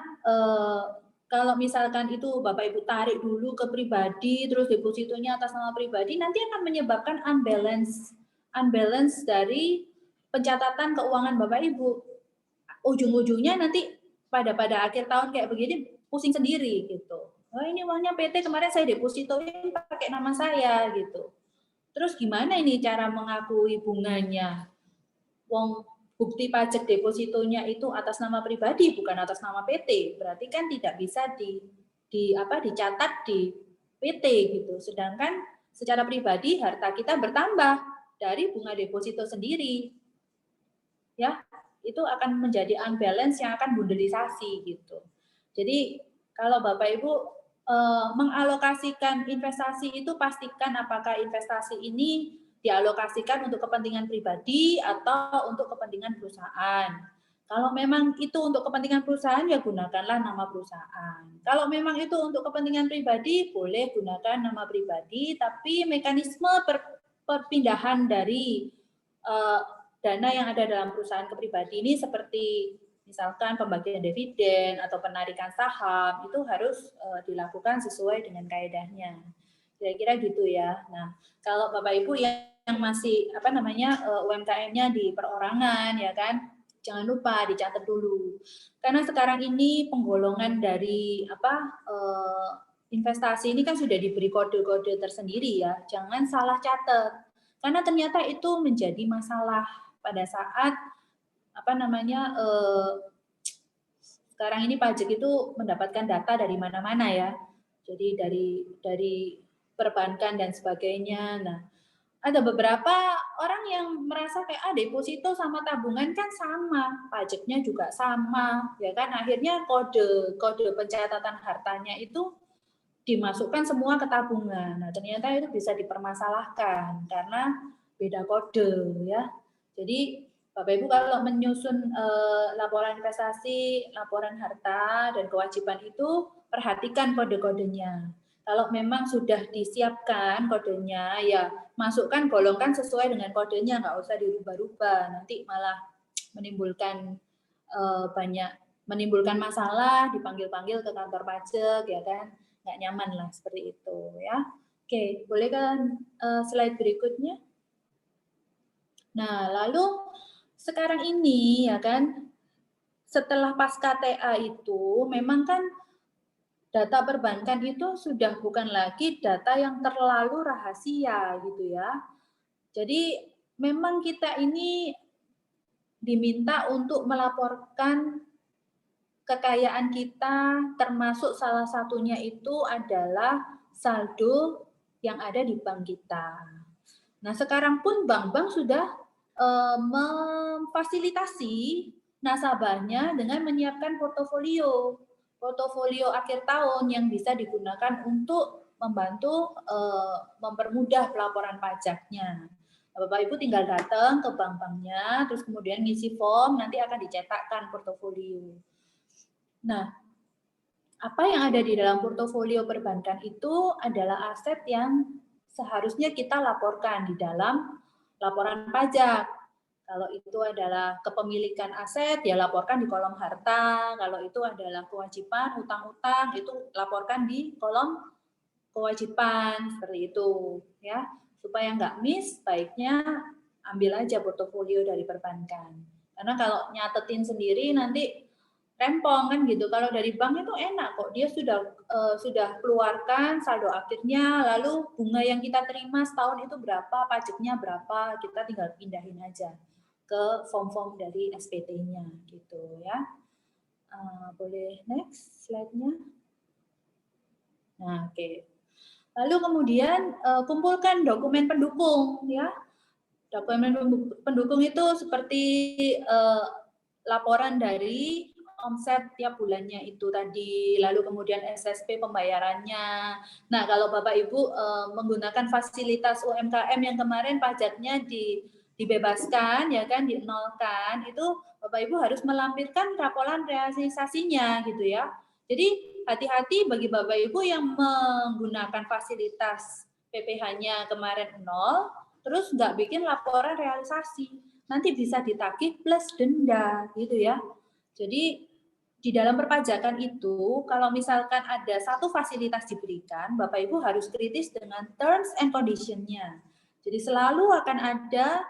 kalau misalkan itu Bapak Ibu tarik dulu ke pribadi, terus depositonya atas nama pribadi, nanti akan menyebabkan unbalance dari pencatatan keuangan Bapak Ibu. Ujung-ujungnya nanti pada akhir tahun kayak begini pusing sendiri gitu. Oh, ini uangnya PT kemarin saya depositoin pakai nama saya gitu. Terus gimana ini cara mengakui bunganya? Wong bukti pajak depositonya itu atas nama pribadi bukan atas nama PT, berarti kan tidak bisa dicatat di PT gitu. Sedangkan secara pribadi harta kita bertambah dari bunga deposito sendiri. Ya, itu akan menjadi unbalance yang akan bundelisasi gitu. Jadi kalau Bapak Ibu mengalokasikan investasi itu pastikan apakah investasi ini dialokasikan untuk kepentingan pribadi atau untuk kepentingan perusahaan. Kalau memang itu untuk kepentingan perusahaan, ya gunakanlah nama perusahaan. Kalau memang itu untuk kepentingan pribadi, boleh gunakan nama pribadi, tapi mekanisme perpindahan dari dana yang ada dalam perusahaan ke pribadi ini seperti misalkan pembagian dividen atau penarikan saham itu harus dilakukan sesuai dengan kaedahnya. Kira-kira gitu ya. Nah, kalau Bapak Ibu yang masih UMKM-nya di perorangan ya kan, jangan lupa dicatat dulu. Karena sekarang ini penggolongan dari investasi ini kan sudah diberi kode-kode tersendiri ya. Jangan salah catat. Karena ternyata itu menjadi masalah pada saat sekarang ini pajak itu mendapatkan data dari mana-mana ya. Jadi dari perbankan dan sebagainya. Nah, ada beberapa orang yang merasa kayak deposito sama tabungan kan sama, pajaknya juga sama, ya kan. Akhirnya kode pencatatan hartanya itu dimasukkan semua ke tabungan. Nah, ternyata itu bisa dipermasalahkan karena beda kode ya. Jadi Bapak Ibu kalau menyusun laporan investasi, laporan harta dan kewajiban itu perhatikan kode-kodenya. Kalau memang sudah disiapkan kodenya, ya masukkan, golongkan sesuai dengan kodenya, nggak usah dirubah-rubah. Nanti malah menimbulkan menimbulkan masalah, dipanggil-panggil ke kantor pajak, ya kan? Nggak nyaman lah seperti itu ya. Oke, boleh kan slide berikutnya? Nah, lalu sekarang ini ya kan, setelah pasca TA itu memang kan data perbankan itu sudah bukan lagi data yang terlalu rahasia gitu ya. Jadi memang kita ini diminta untuk melaporkan kekayaan kita, termasuk salah satunya itu adalah saldo yang ada di bank kita. Nah, sekarang pun bank-bank sudah memfasilitasi nasabahnya dengan menyiapkan portofolio akhir tahun yang bisa digunakan untuk membantu mempermudah pelaporan pajaknya. Bapak Ibu tinggal datang ke bank-banknya, terus kemudian ngisi form, nanti akan dicetakkan portofolio. Nah, apa yang ada di dalam portofolio perbankan itu adalah aset yang seharusnya kita laporkan di dalam laporan pajak. Kalau itu adalah kepemilikan aset, ya laporkan di kolom harta. Kalau itu adalah kewajiban, utang-utang, itu laporkan di kolom kewajiban, seperti itu. Ya, supaya nggak miss, baiknya ambil aja portofolio dari perbankan. Karena kalau nyatetin sendiri nanti rempong kan gitu. Kalau dari bank itu enak kok, dia sudah keluarkan saldo akhirnya, lalu bunga yang kita terima setahun itu berapa, pajaknya berapa, kita tinggal pindahin aja ke form-form dari SPT-nya gitu ya. Boleh next slide-nya. Nah, oke. Lalu kemudian kumpulkan dokumen pendukung ya. Dokumen pendukung itu seperti laporan dari omset tiap bulannya itu tadi, lalu kemudian SSP pembayarannya. Nah, kalau Bapak Ibu menggunakan fasilitas UMKM yang kemarin pajaknya dibebaskan, ya kan, dinolkan, itu Bapak Ibu harus melampirkan laporan realisasinya gitu ya. Jadi hati-hati bagi Bapak Ibu yang menggunakan fasilitas PPh-nya kemarin nol, terus nggak bikin laporan realisasi, nanti bisa ditagih plus denda gitu ya. Jadi di dalam perpajakan itu, kalau misalkan ada satu fasilitas diberikan, Bapak Ibu harus kritis dengan terms and condition-nya. Jadi selalu akan ada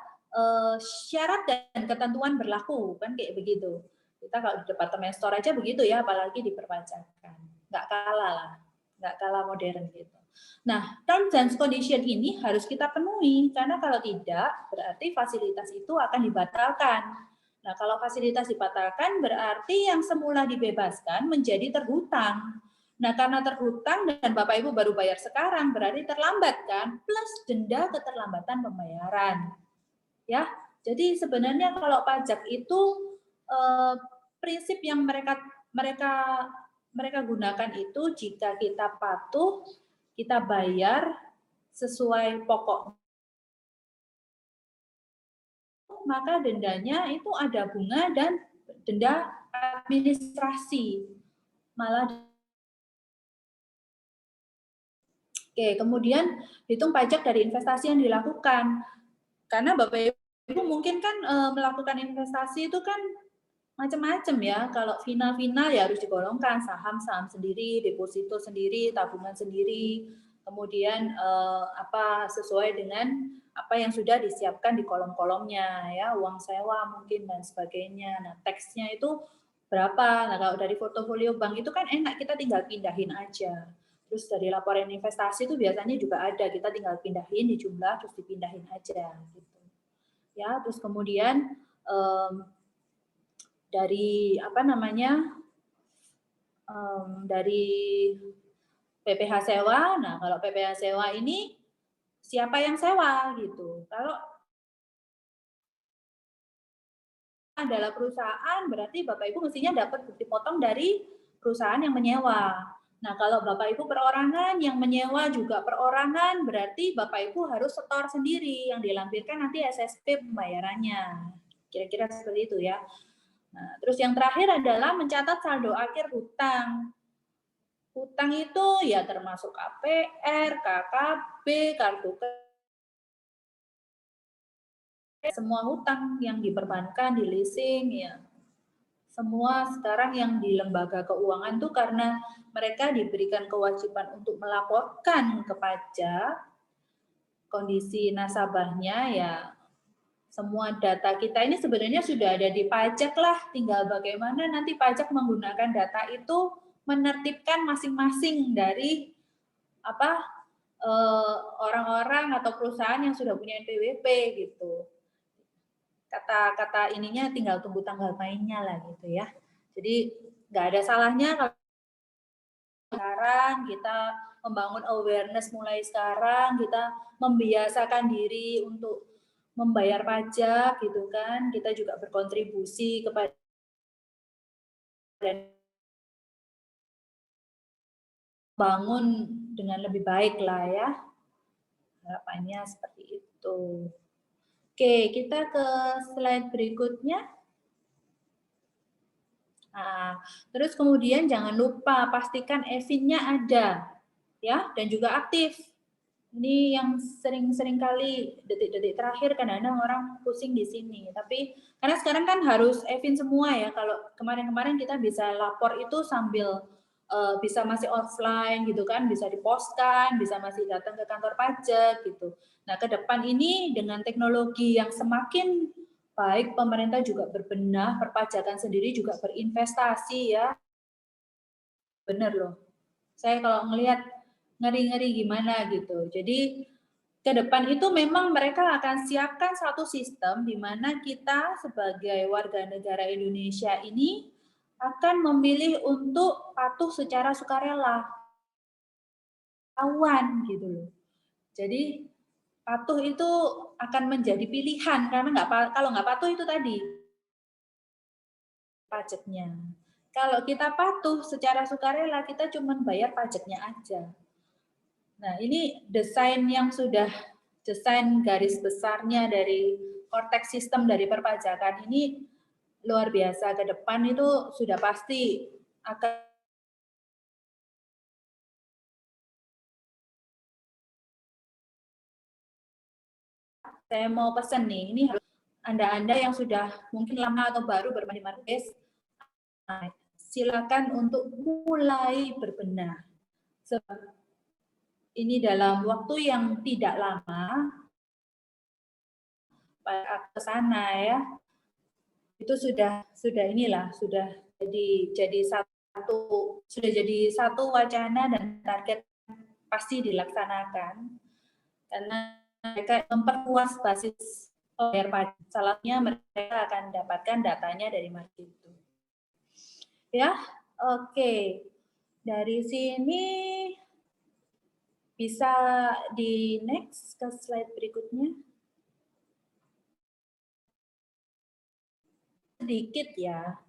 syarat dan ketentuan berlaku, kan kayak begitu. Kita kalau di departemen store aja begitu ya, apalagi di perpajakan. Nggak kalah lah, nggak kalah modern gitu. Nah, terms and condition ini harus kita penuhi, karena kalau tidak, berarti fasilitas itu akan dibatalkan. Nah, kalau fasilitas dibatalkan, berarti yang semula dibebaskan menjadi terhutang. Nah, karena terhutang dan Bapak Ibu baru bayar sekarang, berarti terlambat kan, plus denda keterlambatan pembayaran. Ya, jadi sebenarnya kalau pajak itu prinsip yang mereka gunakan itu jika kita patuh, kita bayar sesuai pokok, maka dendanya itu ada bunga dan denda administrasi. Malah Oke, kemudian hitung pajak dari investasi yang dilakukan. Karena Bapak Ibu mungkin kan melakukan investasi itu kan macam-macam ya. Kalau final-final ya harus digolongkan saham-saham sendiri, deposito sendiri, tabungan sendiri, kemudian sesuai dengan apa yang sudah disiapkan di kolom-kolomnya ya, uang sewa mungkin dan sebagainya. Nah, teksnya itu berapa? Nah, kalau dari portofolio bank itu kan enak, kita tinggal pindahin aja. Terus dari laporan investasi itu biasanya juga ada, kita tinggal pindahin di jumlah terus dipindahin aja gitu. Ya, terus kemudian dari dari PPh sewa. Nah, kalau PPh sewa ini siapa yang sewa gitu. Kalau adalah perusahaan, berarti Bapak Ibu mestinya dapat bukti potong dari perusahaan yang menyewa. Nah, kalau Bapak Ibu perorangan yang menyewa juga perorangan, berarti Bapak Ibu harus setor sendiri yang dilampirkan nanti SSP pembayarannya. Kira-kira seperti itu ya. Nah, terus yang terakhir adalah mencatat saldo akhir hutang. Hutang itu ya termasuk KPR, KKB, kartu kredit, semua hutang yang diperbankan, di leasing ya. Semua sekarang yang di lembaga keuangan tuh karena mereka diberikan kewajiban untuk melaporkan ke pajak kondisi nasabahnya ya. Semua data kita ini sebenarnya sudah ada di pajak lah, tinggal bagaimana nanti pajak menggunakan data itu menertibkan masing-masing dari orang-orang atau perusahaan yang sudah punya NPWP gitu. Kata ininya tinggal tunggu tanggal mainnya lah gitu ya. Jadi nggak ada salahnya kalau sekarang, kita membangun awareness mulai sekarang, kita membiasakan diri untuk membayar pajak gitu kan, kita juga berkontribusi kepada dan bangun dengan lebih baik lah ya. Harapannya seperti itu. Oke, kita ke slide berikutnya. Nah, terus kemudian jangan lupa pastikan Evinnya ada ya dan juga aktif. Ini yang sering kali detik-detik terakhir kadang-kadang orang pusing di sini. Tapi karena sekarang kan harus Evin semua ya. Kalau kemarin-kemarin kita bisa lapor itu sambil bisa masih offline gitu kan, bisa dipostkan, bisa masih datang ke kantor pajak gitu. Nah, ke depan ini dengan teknologi yang semakin baik, pemerintah juga berbenah, perpajakan sendiri juga berinvestasi ya. Bener loh. Saya kalau ngelihat ngeri-ngeri gimana gitu. Jadi ke depan itu memang mereka akan siapkan satu sistem di mana kita sebagai warga negara Indonesia ini akan memilih untuk patuh secara sukarela. Awan gitu loh. Jadi patuh itu akan menjadi pilihan karena kalau nggak patuh itu tadi pajaknya. Kalau kita patuh secara sukarela kita cuma bayar pajaknya aja. Nah, ini desain garis besarnya dari korteks sistem dari perpajakan ini luar biasa. Ke depan itu sudah pasti akan saya mau pesan nih, ini harus Anda-Anda yang sudah mungkin lama atau baru bermain di marketplace, silakan untuk mulai berbenah. Sebab ini dalam waktu yang tidak lama ke sana ya. Itu sudah jadi satu wacana dan target pasti dilaksanakan karena mereka memperluas basis bayar pajak. Salahnya mereka akan dapatkan datanya dari market itu. Ya, oke. Dari sini bisa di next ke slide berikutnya. Sedikit ya.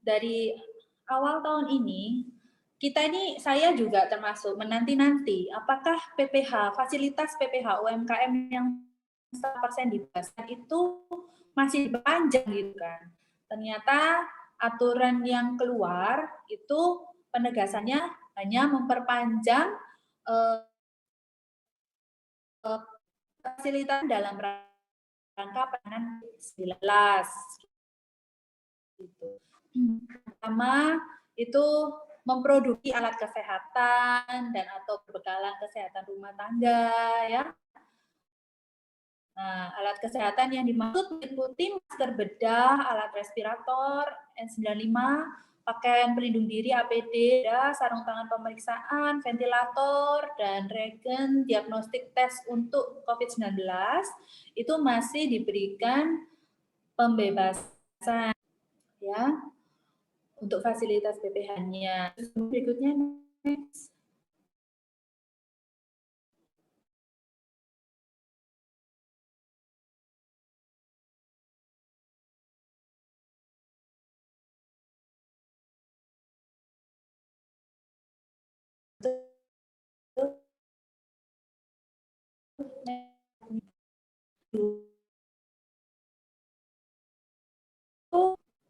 Dari awal tahun ini, saya juga termasuk menanti-nanti apakah PPH, fasilitas PPH UMKM yang 100% dibebaskan itu masih diperpanjang gitu kan. Ternyata aturan yang keluar itu penegasannya hanya memperpanjang fasilitas dalam rangka penanganan COVID-19. Gitu. Pertama itu memproduksi alat kesehatan dan atau perbekalan kesehatan rumah tangga ya. Nah, alat kesehatan yang dimaksud meliputi masker bedah, alat respirator, N95, pakaian pelindung diri APD, sarung tangan pemeriksaan, ventilator, dan regen diagnostik tes untuk COVID-19 itu masih diberikan pembebasan ya untuk fasilitas PPH-nya. Berikutnya next.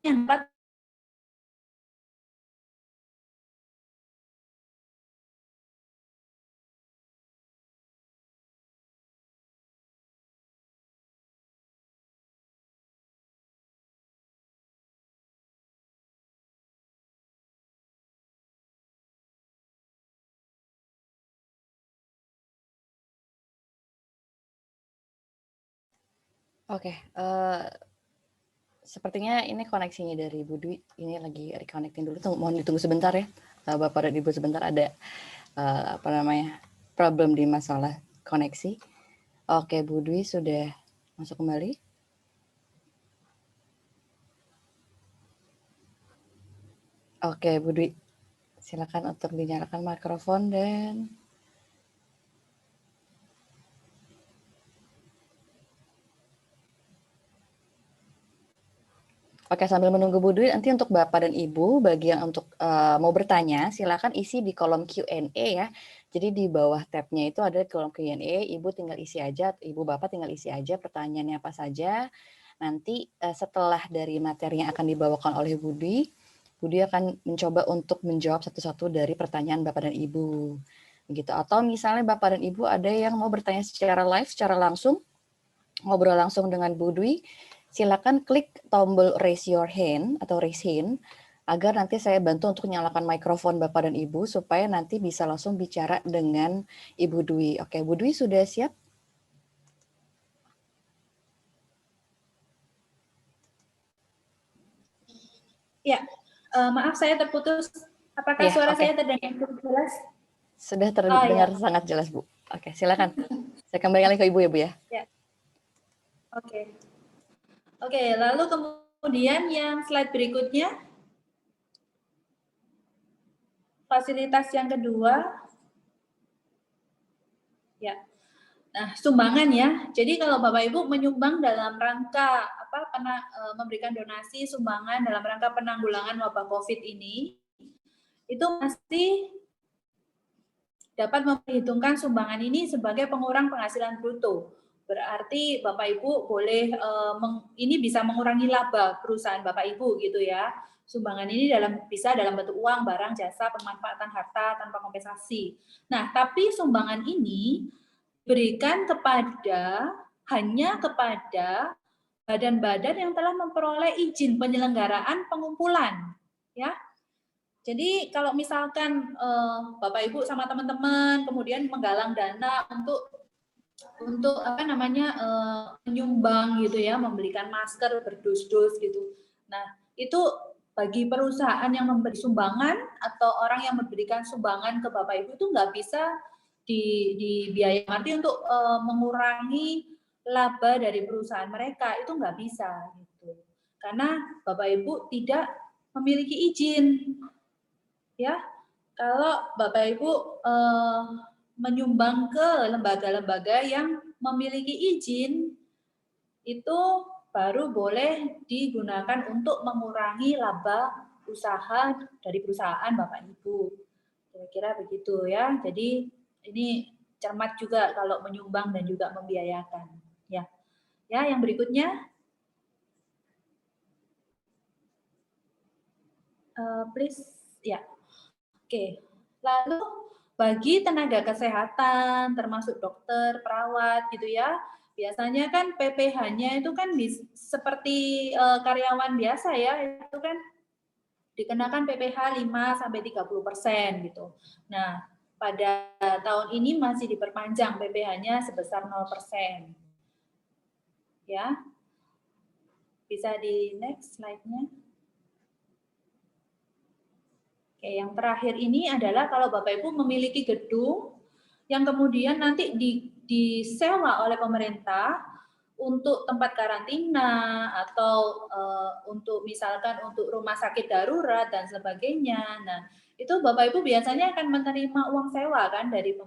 Yang empat Oke, sepertinya ini koneksinya dari Bu Dwi. Ini lagi reconnecting dulu. Mohon ditunggu sebentar ya, Bapak dan Ibu, sebentar ada problem di masalah koneksi. Oke, Bu Dwi sudah masuk kembali. Oke, Bu Dwi. Silakan untuk dinyalakan mikrofon dan Oke, sambil menunggu Bu Dwi, nanti untuk Bapak dan Ibu, bagi yang untuk mau bertanya, silakan isi di kolom Q&A ya. Jadi di bawah tab-nya itu ada kolom Q&A, Ibu tinggal isi aja, Ibu Bapak tinggal isi aja pertanyaannya apa saja. Nanti setelah dari materi yang akan dibawakan oleh Bu Dwi akan mencoba untuk menjawab satu-satu dari pertanyaan Bapak dan Ibu. Begitu. Atau misalnya Bapak dan Ibu ada yang mau bertanya secara live, secara langsung, ngobrol langsung dengan Bu Dwi, silakan klik tombol raise your hand atau raise hand agar nanti saya bantu untuk nyalakan mikrofon Bapak dan Ibu supaya nanti bisa langsung bicara dengan Ibu Dwi. Oke, Bu Dwi sudah siap? Ya, maaf saya terputus. Apakah Ya, suara oke. saya terdengar jelas? Sudah terdengar Ya. sangat jelas, Bu. Oke, silakan. Saya kembalikan ke Ibu ya, Bu ya. Ya. Oke, lalu kemudian yang slide berikutnya, fasilitas yang kedua, ya. Nah, sumbangan ya. Jadi kalau Bapak Ibu menyumbang dalam rangka memberikan donasi sumbangan dalam rangka penanggulangan wabah COVID ini, itu masih dapat memperhitungkan sumbangan ini sebagai pengurang penghasilan bruto. Berarti Bapak Ibu boleh ini bisa mengurangi laba perusahaan Bapak Ibu gitu ya. Sumbangan ini bisa dalam bentuk uang, barang, jasa, pemanfaatan harta tanpa kompensasi. Nah, tapi sumbangan ini berikan hanya kepada badan-badan yang telah memperoleh izin penyelenggaraan pengumpulan, ya. Jadi kalau misalkan Bapak Ibu sama teman-teman kemudian menggalang dana untuk menyumbang gitu ya, membelikan masker berdus-dus gitu. Nah, itu bagi perusahaan yang memberi sumbangan atau orang yang memberikan sumbangan ke Bapak Ibu itu nggak bisa dibiayai, arti untuk mengurangi laba dari perusahaan mereka itu nggak bisa gitu. Karena Bapak Ibu tidak memiliki izin. Ya, kalau Bapak Ibu menyumbang ke lembaga-lembaga yang memiliki izin, itu baru boleh digunakan untuk mengurangi laba usaha dari perusahaan Bapak Ibu. Kira-kira begitu ya. Jadi ini cermat juga kalau menyumbang dan juga membiayakan. Ya, ya yang berikutnya, please, ya. Oke, lalu bagi tenaga kesehatan, termasuk dokter, perawat gitu ya, biasanya kan PPh-nya itu kan seperti karyawan biasa ya, itu kan dikenakan PPh 5-30% gitu. Nah, pada tahun ini masih diperpanjang PPh-nya sebesar 0%. Ya, bisa di next slide-nya. Oke, yang terakhir ini adalah kalau Bapak Ibu memiliki gedung yang kemudian nanti disewa oleh pemerintah untuk tempat karantina atau untuk misalkan untuk rumah sakit darurat dan sebagainya. Nah, itu Bapak Ibu biasanya akan menerima uang sewa kan dari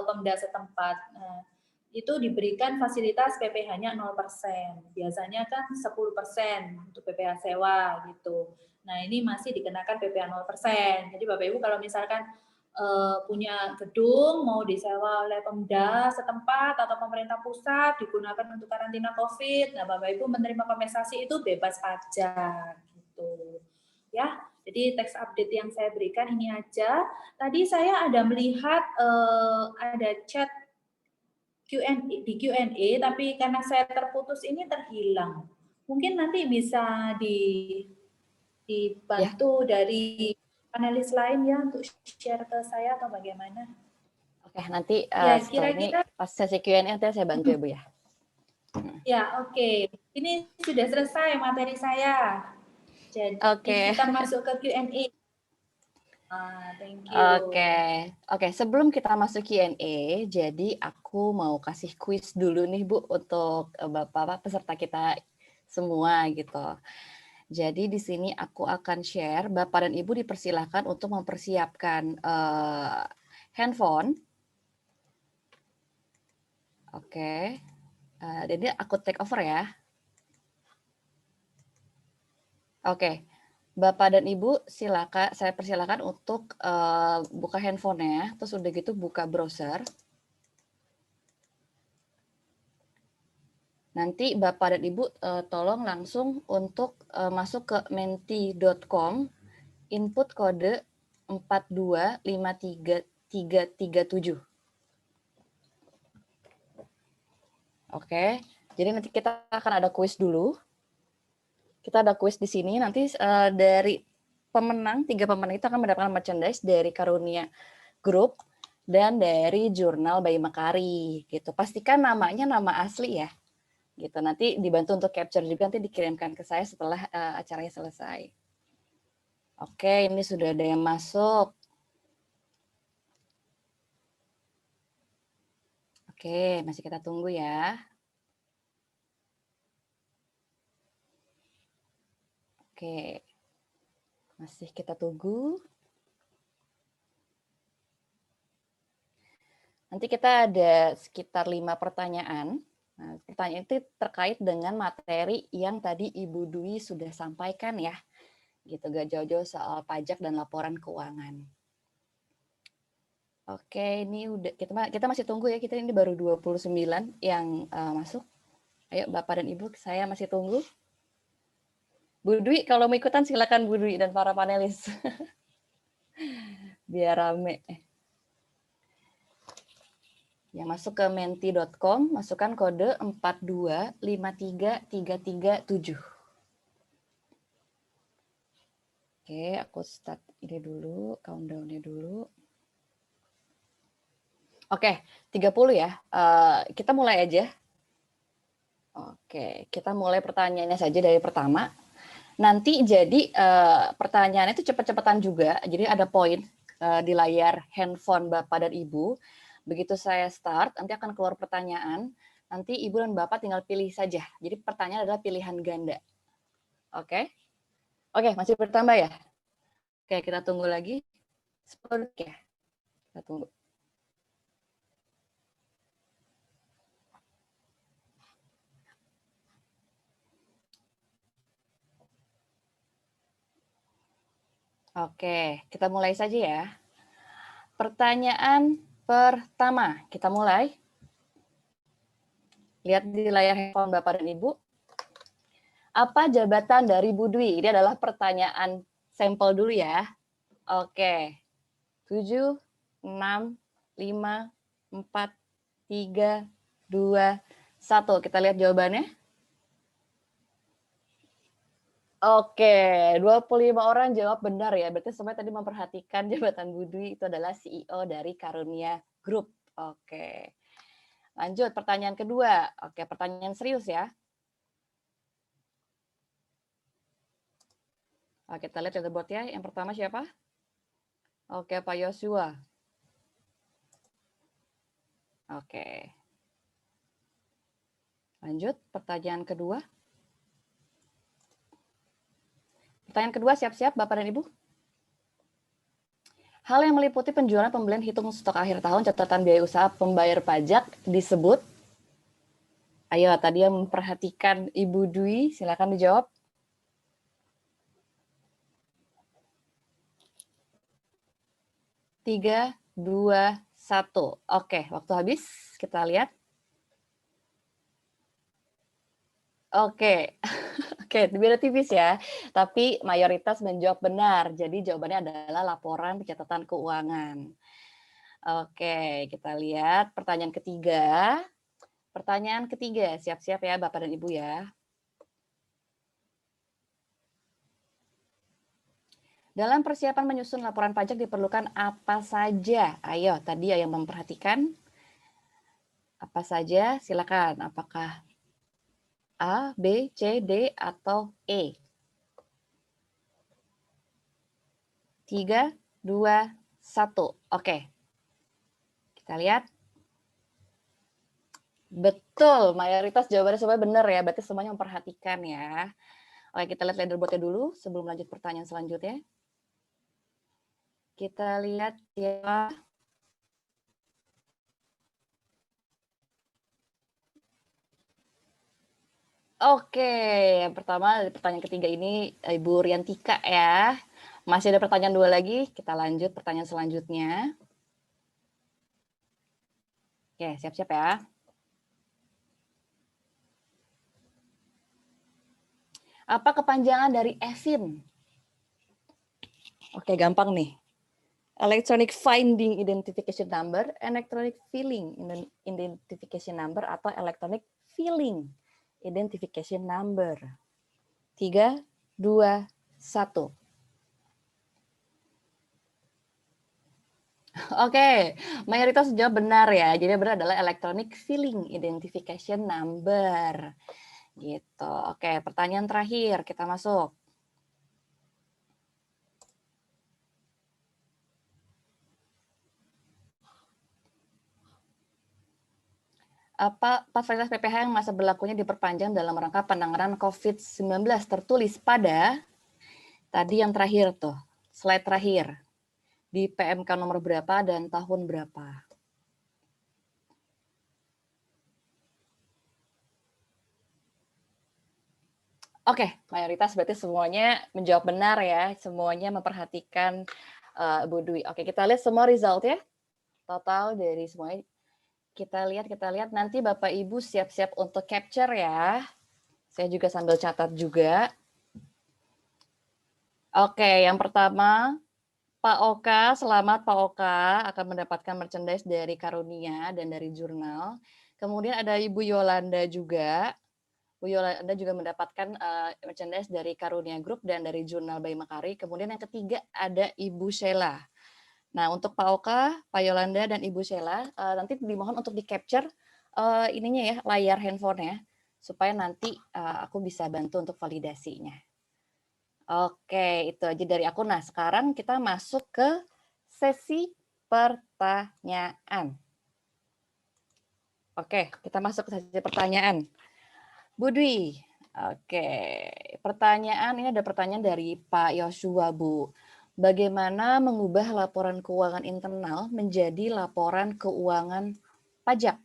Pemda setempat. Nah, itu diberikan fasilitas PPh-nya 0%. Biasanya kan 10% untuk PPh sewa gitu. Nah, ini masih dikenakan PPh 0%. Jadi Bapak Ibu kalau misalkan punya gedung mau disewa oleh Pemda setempat atau pemerintah pusat digunakan untuk karantina COVID, nah Bapak Ibu menerima kompensasi itu bebas pajak gitu. Ya, jadi teks update yang saya berikan ini aja. Tadi saya ada melihat ada chat di Q&A, tapi karena saya terputus ini terhilang. Mungkin nanti bisa dibantu dari panelis lain ya untuk share ke saya atau bagaimana? Oke, nanti Ya, setelah ini kira-kira pas sesi Q&A nanti saya bantu ya, Bu ya. ya, oke. Ini sudah selesai materi saya. Jadi kita masuk ke Q&A. Thank you. Oke. Sebelum kita masuk Q&A, jadi aku mau kasih kuis dulu nih Bu untuk Bapak peserta kita semua gitu. Jadi di sini aku akan share, Bapak dan Ibu dipersilakan untuk mempersiapkan handphone. Oke, jadi aku take over ya. Oke, Bapak dan Ibu silakan, saya persilakan untuk buka handphonenya, terus udah gitu buka browser. Nanti Bapak dan Ibu tolong langsung untuk masuk ke menti.com, input kode 4253337. Oke, jadi nanti kita akan ada kuis dulu. Kita ada kuis di sini, nanti dari pemenang, 3 pemenang itu akan mendapatkan merchandise dari Karunia Group dan dari Jurnal Bayi Makari gitu. Pastikan namanya nama asli ya. Gitu. Nanti dibantu untuk capture juga, nanti dikirimkan ke saya setelah acaranya selesai. Oke, ini sudah ada yang masuk. Oke, masih kita tunggu ya. Oke, masih kita tunggu. Nanti kita ada sekitar 5 pertanyaan. Nah, pertanyaan itu terkait dengan materi yang tadi Ibu Dwi sudah sampaikan ya. Gitu, gak jauh-jauh soal pajak dan laporan keuangan. Oke, ini udah kita masih tunggu ya. Kita ini baru 29 yang masuk. Ayo Bapak dan Ibu, saya masih tunggu. Bu Dwi, kalau mau ikutan silakan Bu Dwi dan para panelis. Biar rame. Yang masuk ke menti.com, masukkan kode 4253337. Oke, aku start ini dulu, countdown-nya dulu. Oke, 30 ya. Kita mulai aja. Oke, kita mulai pertanyaannya saja dari pertama. Nanti jadi pertanyaannya itu cepet-cepetan juga. Jadi ada poin di layar handphone Bapak dan Ibu. Begitu saya start, nanti akan keluar pertanyaan. Nanti Ibu dan Bapak tinggal pilih saja. Jadi pertanyaan adalah pilihan ganda. Oke? Oke, masih bertambah ya? Oke, kita tunggu lagi. Oke, kita tunggu. Oke, kita mulai saja ya. Pertanyaan pertama, kita mulai. Lihat di layar handphone Bapak dan Ibu. Apa jabatan dari Bu Dwi? Ini adalah pertanyaan sampel dulu ya. Oke. 7, 6, 5, 4, 3, 2, 1. Kita lihat jawabannya. Oke, 25 orang jawab benar ya. Berarti semua tadi memperhatikan jabatan Bu Dwi itu adalah CEO dari Karunia Group. Oke. Lanjut, pertanyaan kedua. Oke, pertanyaan serius ya. Oke, kita lihat leaderboard ya. Yang pertama siapa? Oke, Pak Yosua. Oke. Lanjut, pertanyaan kedua. Pertanyaan kedua, siap-siap Bapak dan Ibu. Hal yang meliputi penjualan, pembelian, hitung stok akhir tahun, catatan biaya usaha, pembayar pajak disebut. Ayo, tadi yang memperhatikan Ibu Dwi, silakan dijawab. Tiga, 2, 1. Oke, waktu habis. Kita lihat. Oke, oke, beda tipis ya. Tapi mayoritas menjawab benar. Jadi jawabannya adalah laporan pencatatan keuangan. Oke, kita lihat pertanyaan ketiga. Pertanyaan ketiga, siap-siap ya Bapak dan Ibu ya. Dalam persiapan menyusun laporan pajak diperlukan apa saja? Ayo, tadi yang memperhatikan. Apa saja? Silakan. Apakah A, B, C, D, atau E? 3, 2, 1. Oke. Kita lihat. Betul, mayoritas jawabannya semua benar ya. Berarti semuanya memperhatikan ya. Oke, kita lihat leaderboard-nya dulu sebelum lanjut pertanyaan selanjutnya. Kita lihat ya. Oke, yang pertama pertanyaan ketiga ini Ibu Riantika ya. Masih ada pertanyaan 2 lagi, kita lanjut pertanyaan selanjutnya. Oke, siap-siap ya. Apa kepanjangan dari EFIN? Oke, gampang nih. Electronic Finding Identification Number, Electronic Filling Identification Number, atau Electronic Filling Identification Number. 3, 2, 1. Oke, mayoritas jawab benar ya. Jadi benar adalah Electronic Filling Identification Number. Gitu. Oke, pertanyaan terakhir kita masuk. Apa fasilitas PPH yang masa berlakunya diperpanjang dalam rangka penanganan COVID-19 tertulis pada tadi yang terakhir tuh, slide terakhir. Di PMK nomor berapa dan tahun berapa? Oke, mayoritas berarti semuanya menjawab benar ya, semuanya memperhatikan Bu Dwi. Oke, kita lihat semua result ya. Total dari semuanya. Kita lihat nanti Bapak Ibu siap-siap untuk capture ya. Saya juga sambil catat juga. Oke, yang pertama Pak Oka, selamat Pak Oka akan mendapatkan merchandise dari Karunia dan dari jurnal. Kemudian ada Ibu Yolanda juga. Bu Yolanda juga mendapatkan merchandise dari Karunia Group dan dari jurnal Bayi Makari. Kemudian yang ketiga ada Ibu Sheila. Nah, untuk Pak Oka, Pak Yolanda, dan Ibu Sheila, nanti dimohon untuk di-capture ininya ya, layar handphone-nya, supaya nanti aku bisa bantu untuk validasinya. Oke, itu aja dari aku. Nah, sekarang kita masuk ke sesi pertanyaan. Oke, kita masuk ke sesi pertanyaan. Bu Dwi, oke. Pertanyaan, ini ada pertanyaan dari Pak Yoshua, Bu. Bagaimana mengubah laporan keuangan internal menjadi laporan keuangan pajak?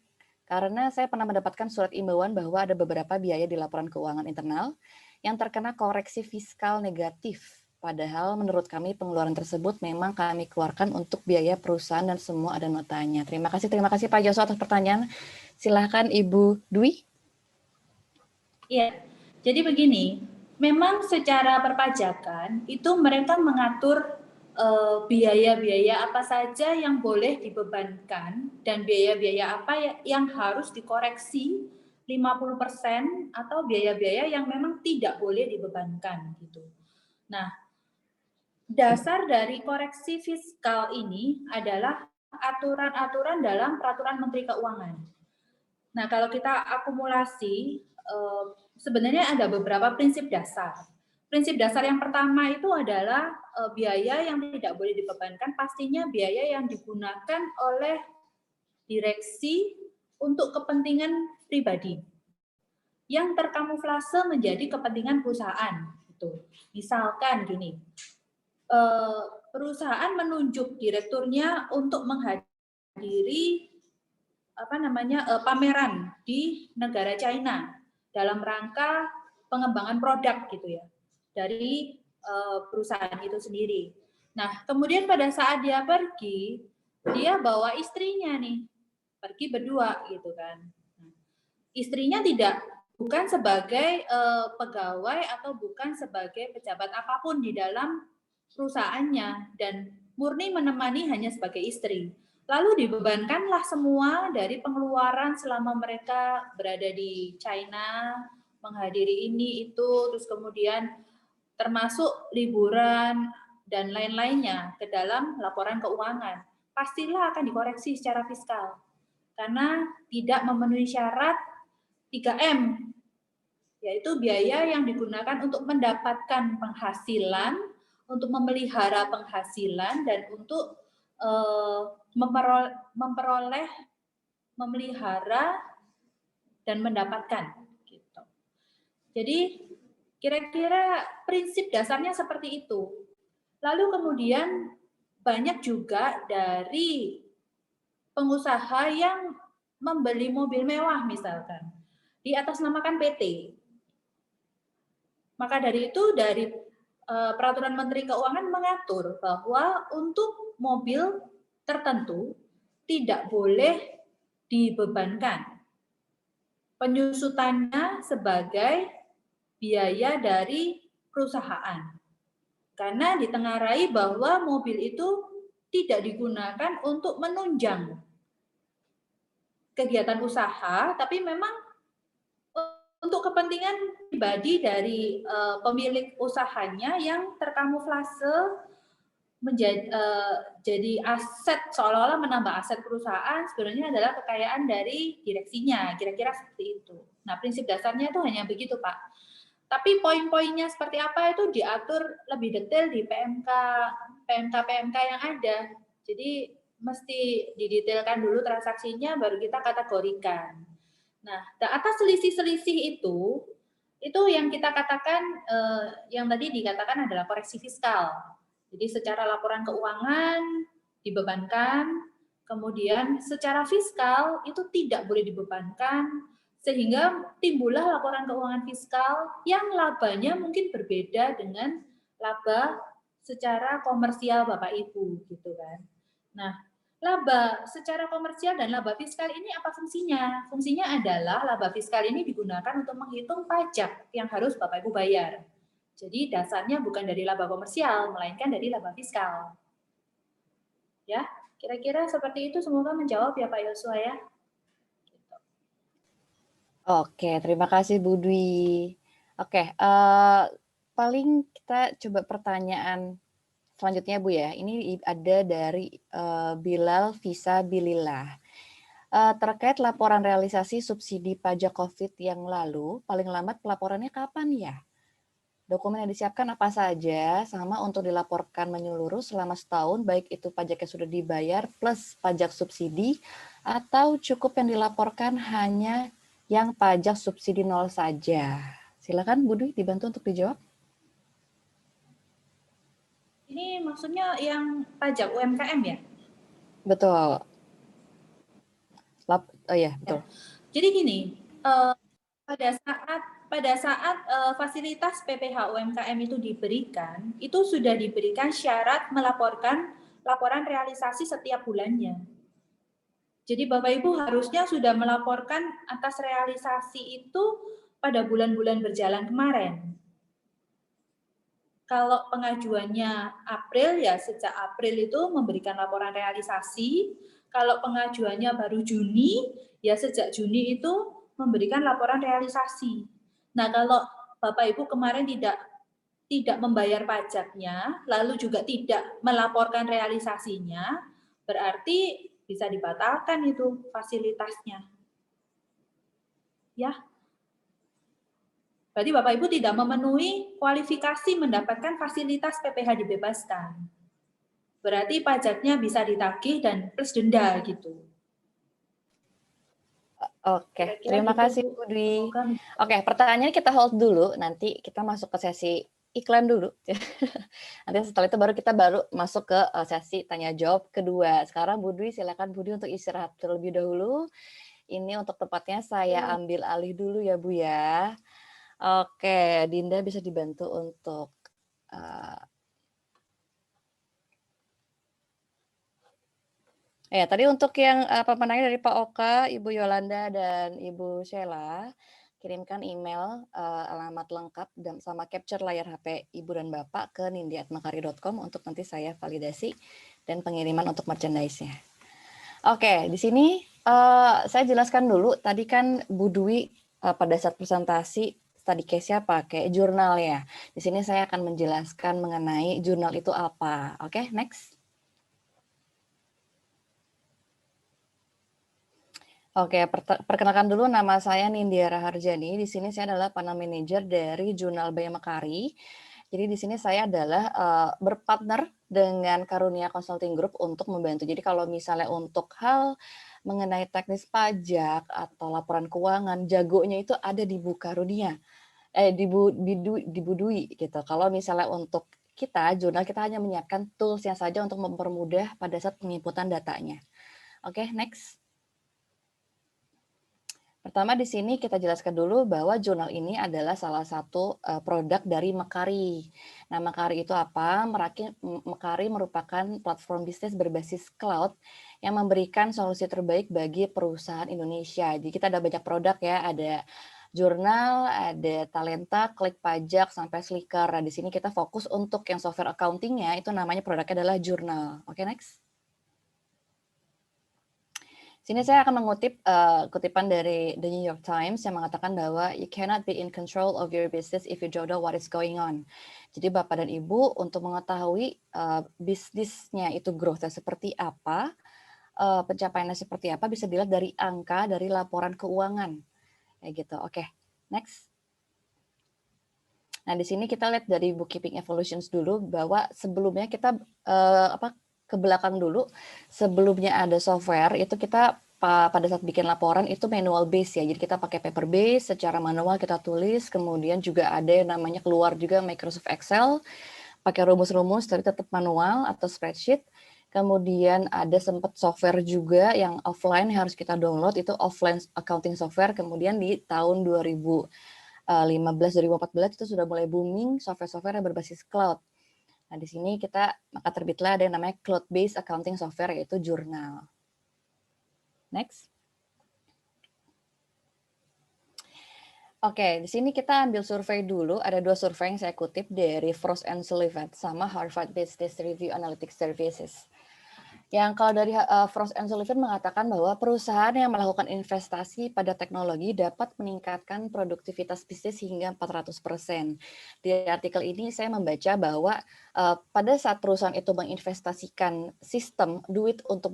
Karena saya pernah mendapatkan surat imbauan bahwa ada beberapa biaya di laporan keuangan internal yang terkena koreksi fiskal negatif. Padahal menurut kami pengeluaran tersebut memang kami keluarkan untuk biaya perusahaan dan semua ada notanya. Terima kasih Pak Yoshua atas pertanyaan. Silahkan Ibu Dwi. Iya, jadi begini, memang secara perpajakan itu mereka mengatur biaya-biaya apa saja yang boleh dibebankan dan biaya-biaya apa yang harus dikoreksi 50% atau biaya-biaya yang memang tidak boleh dibebankan gitu. Nah, dasar dari koreksi fiskal ini adalah aturan-aturan dalam Peraturan Menteri Keuangan. Nah, kalau kita akumulasi, sebenarnya ada beberapa prinsip dasar. Prinsip dasar yang pertama itu adalah biaya yang tidak boleh dibebankan, pastinya biaya yang digunakan oleh direksi untuk kepentingan pribadi yang terkamuflase menjadi kepentingan perusahaan. Gitu. Misalkan gini, perusahaan menunjuk direkturnya untuk menghadiri pameran di negara China dalam rangka pengembangan produk gitu ya dari perusahaan itu sendiri. Nah, kemudian pada saat dia pergi, dia bawa istrinya nih, pergi berdua gitu kan. Nah, istrinya bukan sebagai pegawai atau bukan sebagai pejabat apapun di dalam perusahaannya dan murni menemani hanya sebagai istri. Lalu dibebankanlah semua dari pengeluaran selama mereka berada di China, menghadiri ini itu, terus kemudian termasuk liburan dan lain-lainnya ke dalam laporan keuangan. Pastilah akan dikoreksi secara fiskal karena tidak memenuhi syarat 3M, yaitu biaya yang digunakan untuk mendapatkan penghasilan, untuk memelihara penghasilan, dan untuk memperoleh, memelihara, dan mendapatkan. Gitu. Jadi Kira-kira prinsip dasarnya seperti itu. Lalu kemudian banyak juga dari pengusaha yang membeli mobil mewah misalkan, diatasnamakan PT. Maka dari itu dari Peraturan Menteri Keuangan mengatur bahwa untuk mobil tertentu tidak boleh dibebankan penyusutannya sebagai biaya dari perusahaan. Karena ditengarai bahwa mobil itu tidak digunakan untuk menunjang kegiatan usaha, tapi memang untuk kepentingan pribadi dari pemilik usahanya yang terkamuflase jadi aset, seolah-olah menambah aset perusahaan, sebenarnya adalah kekayaan dari direksinya, kira-kira seperti itu. Nah, prinsip dasarnya itu hanya begitu, Pak. Tapi poin-poinnya seperti apa itu diatur lebih detail di PMK yang ada. Jadi mesti didetailkan dulu transaksinya, baru kita kategorikan. Nah, atas selisih-selisih itu yang kita katakan, yang tadi dikatakan adalah koreksi fiskal. Jadi secara laporan keuangan dibebankan, kemudian secara fiskal itu tidak boleh dibebankan, sehingga timbullah laporan keuangan fiskal yang labanya mungkin berbeda dengan laba secara komersial Bapak Ibu, gitu kan. Nah, laba secara komersial dan laba fiskal ini apa fungsinya? Fungsinya adalah laba fiskal ini digunakan untuk menghitung pajak yang harus Bapak Ibu bayar. Jadi dasarnya bukan dari laba komersial, melainkan dari laba fiskal. Ya, kira-kira seperti itu, semoga menjawab ya Pak Yosua ya. Oke, terima kasih Bu Dwi. Oke, paling kita coba pertanyaan selanjutnya Bu ya. Ini ada dari Bilal Visa Bilillah. Terkait laporan realisasi subsidi pajak COVID yang lalu, paling lambat pelaporannya kapan ya? Dokumen yang disiapkan apa saja, sama untuk dilaporkan menyeluruh selama setahun, baik itu pajak yang sudah dibayar plus pajak subsidi, atau cukup yang dilaporkan hanya yang pajak subsidi 0 saja. Silakan Bu Dwi dibantu untuk dijawab. Ini maksudnya yang pajak UMKM ya? Betul. Oh iya, betul. Jadi gini, pada saat fasilitas PPh UMKM itu diberikan, itu sudah diberikan syarat melaporkan laporan realisasi setiap bulannya. Jadi Bapak Ibu harusnya sudah melaporkan atas realisasi itu pada bulan-bulan berjalan kemarin. Kalau pengajuannya April, ya sejak April itu memberikan laporan realisasi. Kalau pengajuannya baru Juni, ya sejak Juni itu memberikan laporan realisasi. Nah, kalau Bapak Ibu kemarin tidak membayar pajaknya, lalu juga tidak melaporkan realisasinya, berarti bisa dibatalkan itu fasilitasnya. Ya. Berarti Bapak Ibu tidak memenuhi kualifikasi mendapatkan fasilitas PPh dibebaskan. Berarti pajaknya bisa ditagih dan plus denda gitu. Oke, terima kasih Bu Dwi. Oke, pertanyaannya kita hold dulu, nanti kita masuk ke sesi iklan dulu. Nanti setelah itu kita baru masuk ke sesi tanya jawab kedua. Sekarang Bu Dwi, silakan Bu Dwi untuk istirahat terlebih dahulu. Ini untuk tempatnya saya ambil alih dulu ya Bu ya. Oke, Dinda bisa dibantu untuk tadi untuk yang pemenangnya dari Pak Oka, Ibu Yolanda, dan Ibu Sheila, kirimkan email alamat lengkap dan sama capture layar HP Ibu dan Bapak ke nindi@makari.com untuk nanti saya validasi dan pengiriman untuk merchandise-nya. Oke, di sini saya jelaskan dulu. Tadi kan Bu Dwi pada saat presentasi study case-nya pakai jurnal ya. Di sini saya akan menjelaskan mengenai jurnal itu apa. Oke, next. Oke, perkenalkan dulu, nama saya Nindya Raharjani. Di sini saya adalah panel manager dari Jurnal Baya Makari. Jadi di sini saya adalah berpartner dengan Karunia Consulting Group untuk membantu. Jadi kalau misalnya untuk hal mengenai teknis pajak atau laporan keuangan, jagonya itu ada di Bu Karunia. dibudui gitu. Kalau misalnya untuk kita, jurnal kita hanya menyiapkan tools-nya saja untuk mempermudah pada saat penginputan datanya. Oke, next. Pertama di sini kita jelaskan dulu bahwa jurnal ini adalah salah satu produk dari Mekari. Nah, Mekari itu apa? Mekari merupakan platform bisnis berbasis cloud yang memberikan solusi terbaik bagi perusahaan Indonesia. Jadi kita ada banyak produk ya, ada jurnal, ada Talenta, Klik Pajak, sampai Sliker. Nah, di sini kita fokus untuk yang software accounting-nya, itu namanya produknya adalah jurnal. Oke, next. Sini saya akan mengutip kutipan dari The New York Times yang mengatakan bahwa you cannot be in control of your business if you don't know what is going on. Jadi Bapak dan Ibu untuk mengetahui bisnisnya itu growth-nya seperti apa, pencapaiannya seperti apa bisa dilihat dari angka dari laporan keuangan. Kayak gitu. Oke, next. Nah, di sini kita lihat dari bookkeeping evolutions dulu bahwa sebelumnya kita ke belakang dulu, sebelumnya ada software itu kita pada saat bikin laporan itu manual base ya. Jadi kita pakai paper base, secara manual kita tulis, kemudian juga ada yang namanya keluar juga Microsoft Excel, pakai rumus-rumus tapi tetap manual atau spreadsheet. Kemudian ada sempat software juga yang offline harus kita download, itu offline accounting software. Kemudian di tahun 2014 itu sudah mulai booming software-software yang berbasis cloud. Nah, di sini maka terbitlah ada yang namanya cloud-based accounting software, yaitu jurnal. Next. Oke, di sini kita ambil survei dulu. Ada 2 survei yang saya kutip dari Frost & Sullivan sama Harvard Business Review Analytics Services. Yang kalau dari Frost & Sullivan mengatakan bahwa perusahaan yang melakukan investasi pada teknologi dapat meningkatkan produktivitas bisnis hingga 400%. Di artikel ini saya membaca bahwa pada saat perusahaan itu menginvestasikan sistem duit untuk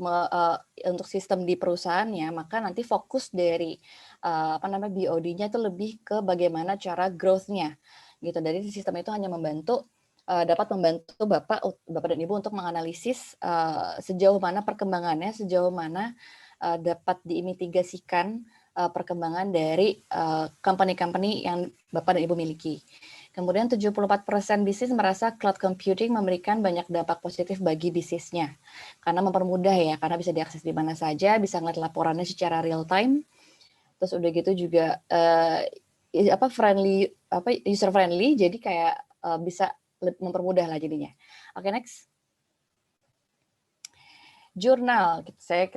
sistem di perusahaannya, maka nanti fokus dari BOD-nya itu lebih ke bagaimana cara growth-nya. Gitu. Dari sistem itu hanya dapat membantu Bapak dan Ibu untuk menganalisis sejauh mana perkembangannya, sejauh mana dapat diimitigasikan perkembangan dari company-company yang Bapak dan Ibu miliki. Kemudian 74% bisnis merasa cloud computing memberikan banyak dampak positif bagi bisnisnya. Karena mempermudah ya, karena bisa diakses di mana saja, bisa ngeliat laporannya secara real time. Terus udah gitu juga user friendly, jadi kayak bisa mempermudah lah jadinya. Oke, next. Jurnal, saya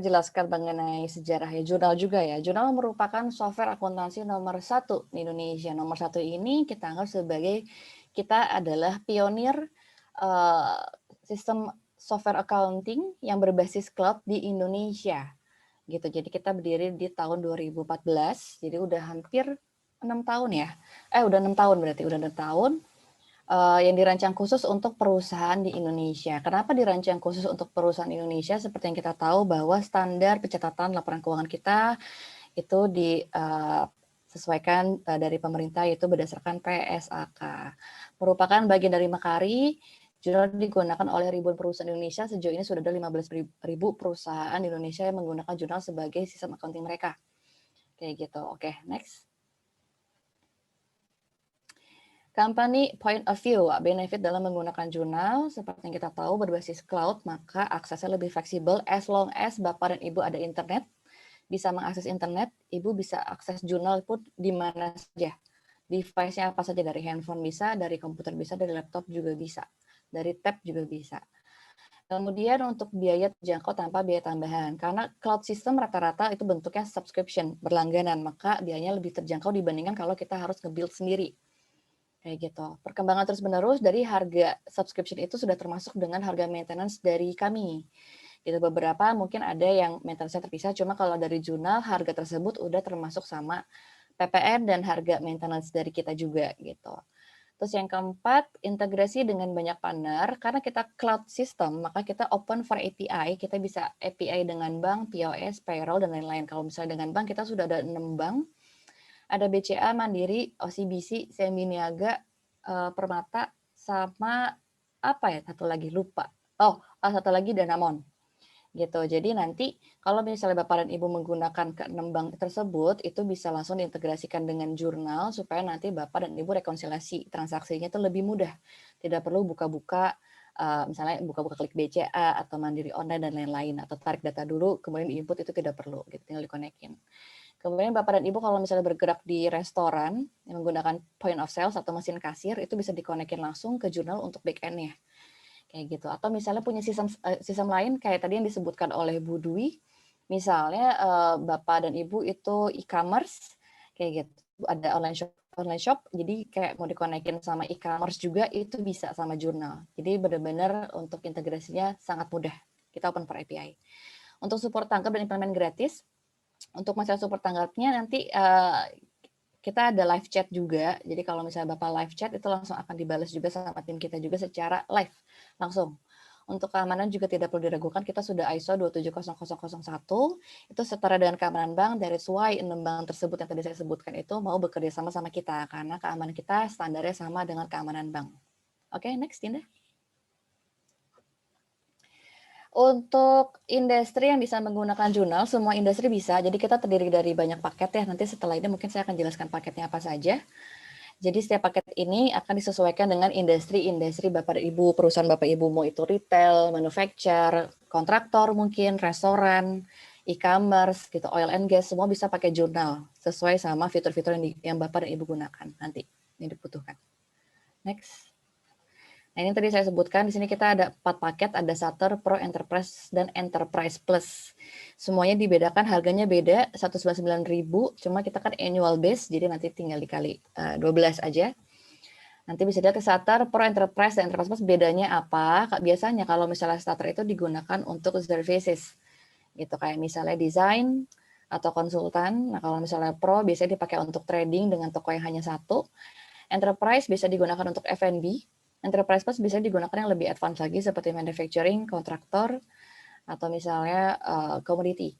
jelaskan mengenai sejarahnya. Jurnal juga ya. Jurnal merupakan software akuntansi nomor 1 di Indonesia. Nomor 1 ini kita anggap sebagai kita adalah pionir sistem software accounting yang berbasis cloud di Indonesia. Gitu. Jadi kita berdiri di tahun 2014. Jadi udah hampir 6 tahun ya. Udah 6 tahun berarti, udah 6 tahun. Yang dirancang khusus untuk perusahaan di Indonesia. Kenapa dirancang khusus untuk perusahaan Indonesia? Seperti yang kita tahu bahwa standar pencatatan laporan keuangan kita itu disesuaikan dari pemerintah, yaitu berdasarkan PSAK. Merupakan bagian dari Mekari, jurnal digunakan oleh ribuan perusahaan Indonesia. Sejauh ini sudah ada 15.000 perusahaan di Indonesia yang menggunakan jurnal sebagai sistem accounting mereka. Kayak gitu. Oke, next. Company point of view, benefit dalam menggunakan jurnal, seperti yang kita tahu berbasis cloud, maka aksesnya lebih fleksibel as long as Bapak dan Ibu ada internet, bisa mengakses internet, Ibu bisa akses jurnal pun di mana saja. Device-nya apa saja, dari handphone bisa, dari komputer bisa, dari laptop juga bisa, dari tab juga bisa. Kemudian untuk biaya terjangkau tanpa biaya tambahan, karena cloud system rata-rata itu bentuknya subscription, berlangganan, maka biayanya lebih terjangkau dibandingkan kalau kita harus nge-build sendiri. Kayak gitu. Perkembangan terus-menerus dari harga subscription itu sudah termasuk dengan harga maintenance dari kami. Gitu, beberapa mungkin ada yang maintenance-nya terpisah, cuma kalau dari jurnal harga tersebut udah termasuk sama PPN dan harga maintenance dari kita juga gitu. Terus yang keempat, integrasi dengan banyak partner. Karena kita cloud system, maka kita open for API. Kita bisa API dengan bank, POS, payroll, dan lain-lain. Kalau misalnya dengan bank, kita sudah ada 6 bank. Ada BCA, Mandiri, OCBC, CIMB Niaga, Permata, sama apa ya satu lagi lupa. Satu lagi Danamon. gitu. Jadi nanti kalau misalnya Bapak dan Ibu menggunakan ke-6 bank tersebut, itu bisa langsung diintegrasikan dengan jurnal supaya nanti Bapak dan Ibu rekonsiliasi transaksinya itu lebih mudah. Tidak perlu buka-buka, misalnya buka-buka klik BCA atau Mandiri Online dan lain-lain, atau tarik data dulu kemudian di-input, itu tidak perlu, gitu, tinggal dikonekin. Kemudian Bapak dan Ibu kalau misalnya bergerak di restoran yang menggunakan point of sales atau mesin kasir, itu bisa dikonekin langsung ke jurnal untuk back end-nya. Kayak gitu. Atau misalnya punya sistem lain kayak tadi yang disebutkan oleh Bu Dwi, misalnya Bapak dan Ibu itu e-commerce, kayak gitu. Ada online shop, jadi kayak mau dikonekin sama e-commerce juga, itu bisa sama jurnal. Jadi benar-benar untuk integrasinya sangat mudah. Kita open for API. Untuk support tanggap dan implement gratis, untuk masalah support tanggapnya nanti kita ada live chat juga. Jadi kalau misalnya Bapak live chat, itu langsung akan dibalas juga sama tim kita juga secara live, langsung. Untuk keamanan juga tidak perlu diragukan, kita sudah ISO 2700001, itu setara dengan keamanan bank, that's why 6 bank tersebut yang tadi saya sebutkan itu mau bekerja sama sama kita, karena keamanan kita standarnya sama dengan keamanan bank. Oke, next, Dinda. Untuk industri yang bisa menggunakan jurnal, semua industri bisa, jadi kita terdiri dari banyak paket ya, nanti setelah ini mungkin saya akan jelaskan paketnya apa saja. Jadi setiap paket ini akan disesuaikan dengan industri-industri Bapak dan Ibu, perusahaan Bapak Ibu, mau itu retail, manufacture, kontraktor mungkin, restoran, e-commerce, gitu, oil and gas, semua bisa pakai jurnal sesuai sama fitur-fitur yang Bapak dan Ibu gunakan nanti yang dibutuhkan. Next. Nah, ini tadi saya sebutkan, di sini kita ada 4 paket, ada Starter, Pro, Enterprise, dan Enterprise Plus. Semuanya dibedakan, harganya beda, 199.000, cuma kita kan annual base, jadi nanti tinggal dikali 12 aja. Nanti bisa lihat ke Starter, Pro, Enterprise, dan Enterprise Plus bedanya apa. Biasanya kalau misalnya Starter itu digunakan untuk services, gitu, kayak misalnya desain atau konsultan. Nah, kalau misalnya Pro biasanya dipakai untuk trading dengan toko yang hanya satu. Enterprise bisa digunakan untuk F&B. Enterprise Plus bisa digunakan yang lebih advance lagi seperti manufacturing, kontraktor, atau misalnya commodity.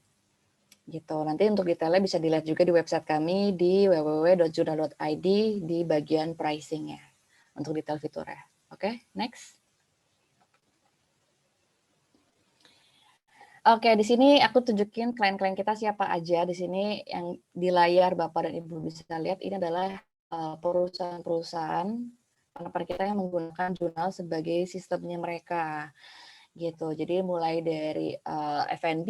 Gitu. Nanti untuk detailnya bisa dilihat juga di website kami di www.jurnal.id di bagian pricing-nya untuk detail fiturnya. Oke, next. Oke, di sini aku tunjukin klien-klien kita siapa aja. Di sini yang di layar Bapak dan Ibu bisa lihat, ini adalah perusahaan-perusahaan partner kita yang menggunakan jurnal sebagai sistemnya mereka, gitu. Jadi mulai dari F&B,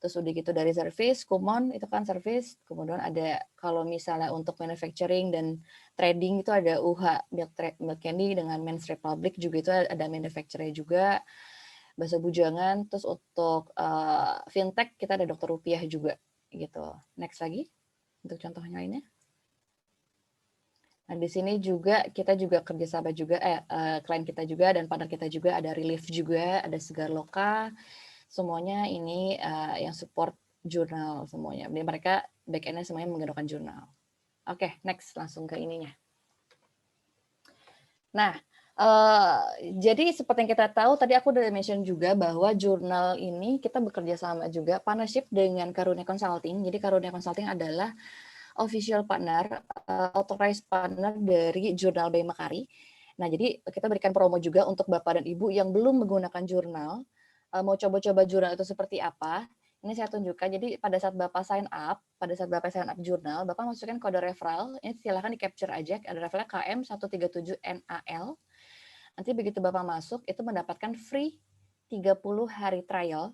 terus udah gitu dari service, Kumon itu kan service, kemudian ada kalau misalnya untuk manufacturing dan trading itu ada UH Milk Candy dengan Men's Republic juga, itu ada manufacturer juga, Bahasa Bujangan, terus untuk fintech kita ada Dokter Rupiah juga, gitu. Next lagi untuk contohnya lainnya. Nah, di sini juga kita juga kerjasama juga, klien kita juga dan partner kita juga, ada Relief juga, ada Segar Loka, semuanya ini yang support jurnal semuanya. Jadi mereka back end-nya semuanya menggunakan jurnal. Oke, next langsung ke ininya. Nah, jadi seperti yang kita tahu, tadi aku udah mention juga bahwa jurnal ini kita bekerja sama juga partnership dengan Karunia Consulting. Jadi Karunia Consulting adalah official partner, authorized partner dari Jurnal Bay Makari. Nah, jadi kita berikan promo juga untuk Bapak dan Ibu yang belum menggunakan jurnal, mau coba-coba jurnal itu seperti apa. Ini saya tunjukkan, jadi pada saat Bapak sign up jurnal, Bapak masukkan kode referral, ini silahkan di-capture aja, ada referral KM137NAL. Nanti begitu Bapak masuk, itu mendapatkan free 30 hari trial.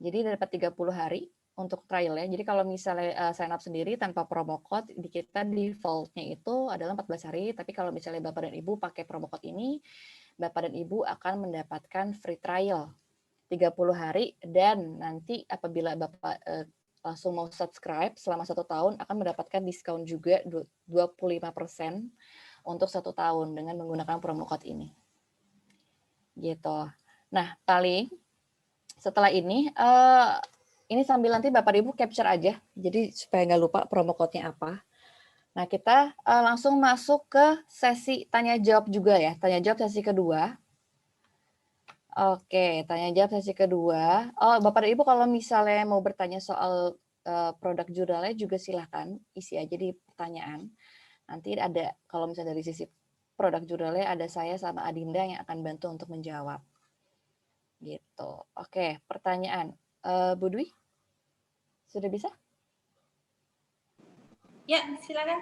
Jadi dapat 30 hari untuk trial ya. Jadi kalau misalnya sign up sendiri tanpa promo code, di kita default-nya itu adalah 14 hari, tapi kalau misalnya Bapak dan Ibu pakai promo code ini, Bapak dan Ibu akan mendapatkan free trial 30 hari, dan nanti apabila Bapak langsung mau subscribe selama 1 tahun akan mendapatkan diskon juga 25% untuk 1 tahun dengan menggunakan promo code ini. Gitu. Nah, paling setelah ini sambil nanti Bapak Ibu capture aja, jadi supaya nggak lupa promo code-nya apa. Nah, kita langsung masuk ke sesi tanya jawab juga ya, tanya jawab sesi kedua. Oke, tanya jawab sesi kedua. Oh, Bapak dan Ibu kalau misalnya mau bertanya soal produk jurnalnya juga silahkan isi aja di pertanyaan. Nanti ada, kalau misalnya dari sisi produk jurnalnya ada saya sama Adinda yang akan bantu untuk menjawab. Gitu. Oke, pertanyaan. Bu Dwi, sudah bisa? Ya, silakan.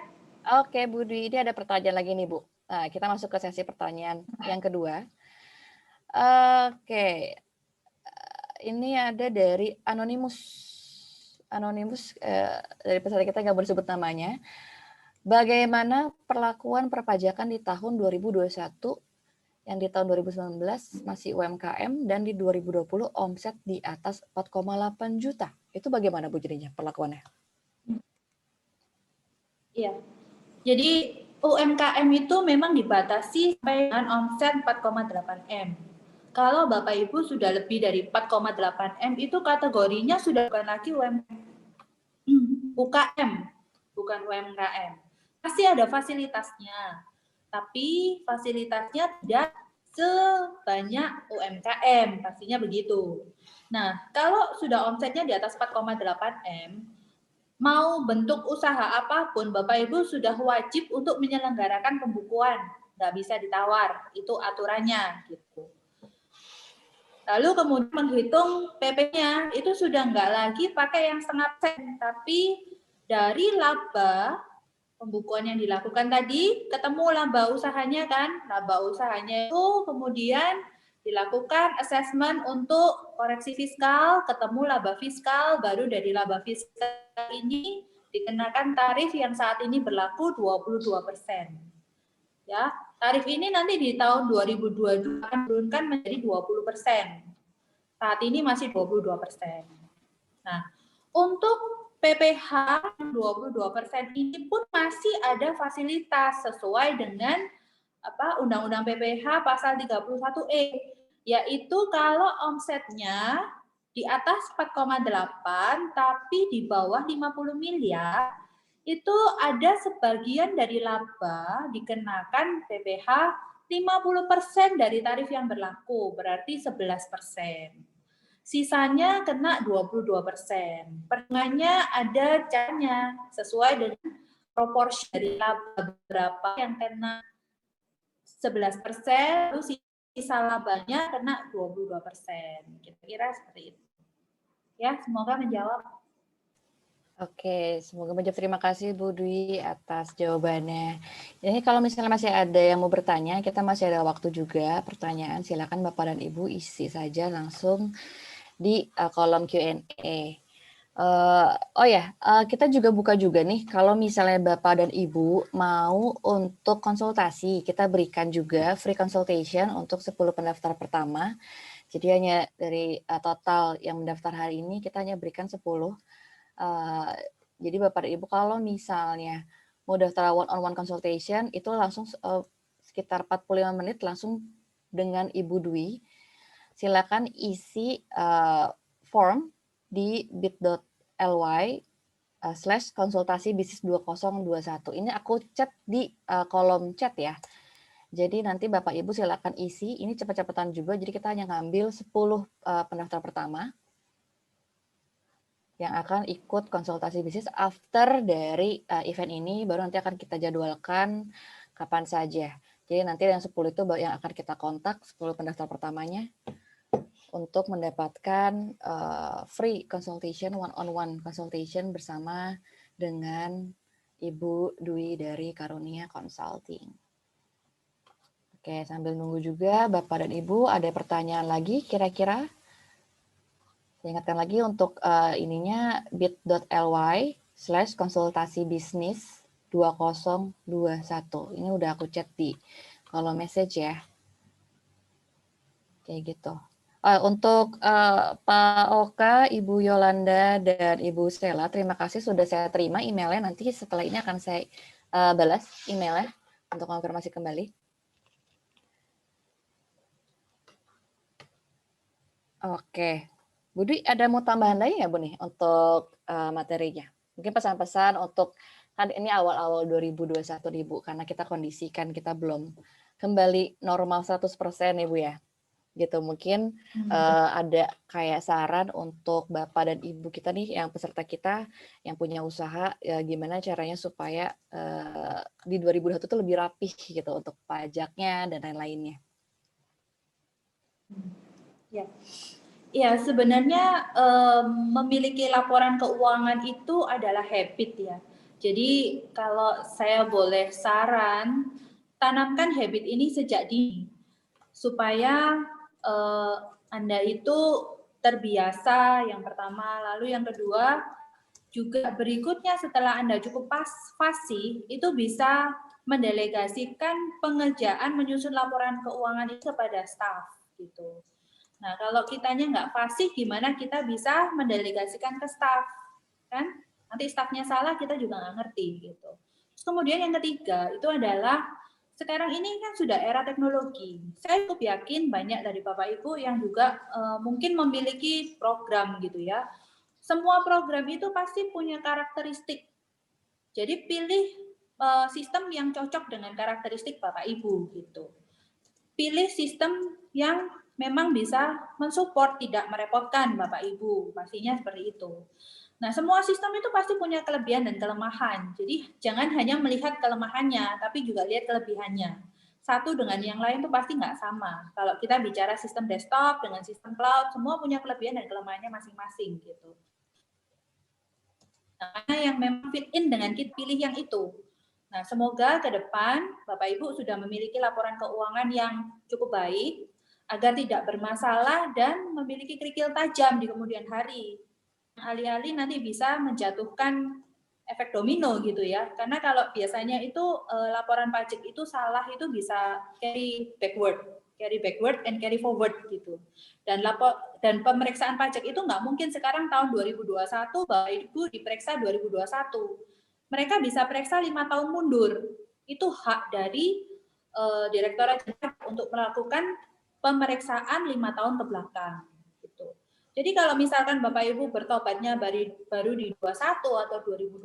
Oke, Bu Dwi, ini ada pertanyaan lagi nih, Bu. Nah, kita masuk ke sesi pertanyaan yang kedua. Oke, ini ada dari Anonymous. Anonymous dari peserta kita nggak boleh sebut namanya. Bagaimana perlakuan perpajakan di tahun 2021 yang di tahun 2019 masih UMKM dan di 2020 omset di atas 4,8 juta. Itu bagaimana Bu jadinya perlakuannya? Iya. Jadi UMKM itu memang dibatasi sampai dengan omset 4,8 M. Kalau Bapak Ibu sudah lebih dari 4,8 M itu kategorinya sudah bukan lagi UKM, bukan UMKM. Pasti ada fasilitasnya, tapi fasilitasnya tidak sebanyak UMKM, pastinya begitu. Nah, kalau sudah omsetnya di atas 4,8 M, mau bentuk usaha apapun, Bapak Ibu sudah wajib untuk menyelenggarakan pembukuan, nggak bisa ditawar, itu aturannya gitu. Lalu kemudian menghitung PP-nya, itu sudah nggak lagi pakai yang setengah persen, tapi dari laba pembukuan yang dilakukan tadi, ketemu laba usahanya kan, laba usahanya itu kemudian dilakukan assessment untuk koreksi fiskal, ketemu laba fiskal, baru dari laba fiskal ini dikenakan tarif yang saat ini berlaku 22%. Ya, tarif ini nanti di tahun 2022 akan turunkan menjadi 20%. Saat ini masih 22%. Nah, untuk PPh 22% ini pun masih ada fasilitas sesuai dengan Undang-Undang PPh pasal 31E, yaitu kalau omsetnya di atas 4,8 tapi di bawah 50 miliar, itu ada sebagian dari laba dikenakan PPh 50% dari tarif yang berlaku, berarti 11%. Sisanya kena 22%. Perhitungannya ada caranya sesuai dengan proporsi dari laba berapa yang kena 11%, lalu sisa labanya kena 22%. Kira-kira seperti itu. Ya, semoga menjawab. Oke, semoga menjawab. Terima kasih Bu Dwi atas jawabannya. Jadi kalau misalnya masih ada yang mau bertanya, kita masih ada waktu juga pertanyaan. Silakan Bapak dan Ibu isi saja langsung di kolom Q&A. Kita juga buka juga nih, kalau misalnya Bapak dan Ibu mau untuk konsultasi, kita berikan juga free consultation untuk 10 pendaftar pertama. Jadi hanya dari total yang mendaftar hari ini, kita hanya berikan 10. Jadi Bapak dan Ibu kalau misalnya mau daftar one-on-one consultation, itu langsung sekitar 45 menit langsung dengan Ibu Dwi. Silakan isi form di bit.ly/konsultasi bisnis 2021. Ini aku chat di kolom chat ya. Jadi nanti Bapak Ibu silakan isi, ini cepat-cepatan juga, jadi kita hanya ngambil 10 pendaftar pertama yang akan ikut konsultasi bisnis. After dari event ini, baru nanti akan kita jadwalkan kapan saja. Jadi nanti yang 10 itu yang akan kita kontak, 10 pendaftar pertamanya, untuk mendapatkan free consultation, one-on-one consultation bersama dengan Ibu Dwi dari Karunia Consulting. Oke, sambil nunggu juga Bapak dan Ibu, ada pertanyaan lagi kira-kira? Saya ingatkan lagi untuk ininya bit.ly/konsultasi bisnis 2021. Ini udah aku chat di kolom message ya. Kayak gitu. Untuk Pak Oka, Ibu Yolanda, dan Ibu Stella, terima kasih sudah saya terima emailnya. Nanti setelah ini akan saya balas emailnya untuk konfirmasi kembali. Oke. Bu Dwi, ada mau tambahan lagi nggak Bu nih untuk materinya? Mungkin pesan-pesan untuk, kan ini awal-awal 2021 nih Bu, karena kita kondisikan kita belum kembali normal 100% ya Bu ya. Gitu, mungkin ada kayak saran untuk Bapak dan Ibu kita nih, yang peserta kita, yang punya usaha, ya gimana caranya supaya di 2021 itu lebih rapih gitu untuk pajaknya dan lain-lainnya. Ya. Ya, sebenarnya memiliki laporan keuangan itu adalah habit ya. Jadi kalau saya boleh saran, tanamkan habit ini sejak dini supaya Anda itu terbiasa yang pertama, lalu yang kedua juga berikutnya setelah Anda cukup fasih itu bisa mendelegasikan pengerjaan menyusun laporan keuangan itu kepada staf gitu. Nah, kalau kitanya nggak fasih, gimana kita bisa mendelegasikan ke staf, kan? Nanti stafnya salah, kita juga nggak ngerti, gitu. Terus kemudian yang ketiga, itu adalah sekarang ini kan sudah era teknologi. Saya cukup yakin banyak dari Bapak Ibu yang juga mungkin memiliki program gitu ya. Semua program itu pasti punya karakteristik. Jadi pilih sistem yang cocok dengan karakteristik Bapak Ibu gitu. Pilih sistem yang memang bisa mensupport, tidak merepotkan Bapak Ibu, pastinya seperti itu. Nah, semua sistem itu pasti punya kelebihan dan kelemahan. Jadi jangan hanya melihat kelemahannya, tapi juga lihat kelebihannya. Satu dengan yang lain itu pasti nggak sama. Kalau kita bicara sistem desktop dengan sistem cloud, semua punya kelebihan dan kelemahannya masing-masing gitu. Nah, yang memang fit in dengan kita pilih yang itu. Nah, semoga ke depan Bapak Ibu sudah memiliki laporan keuangan yang cukup baik agar tidak bermasalah dan memiliki kerikil tajam di kemudian hari. Alih-alih nanti bisa menjatuhkan efek domino gitu ya. Karena kalau biasanya itu laporan pajak itu salah itu bisa carry backward and carry forward gitu. Dan pemeriksaan pajak itu nggak mungkin sekarang tahun 2021 Bapak Ibu diperiksa 2021. Mereka bisa periksa 5 tahun mundur. Itu hak dari Direktorat Jenderal untuk melakukan pemeriksaan 5 tahun ke belakang. Gitu. Jadi kalau misalkan Bapak Ibu bertobatnya baru di 21 atau 2020,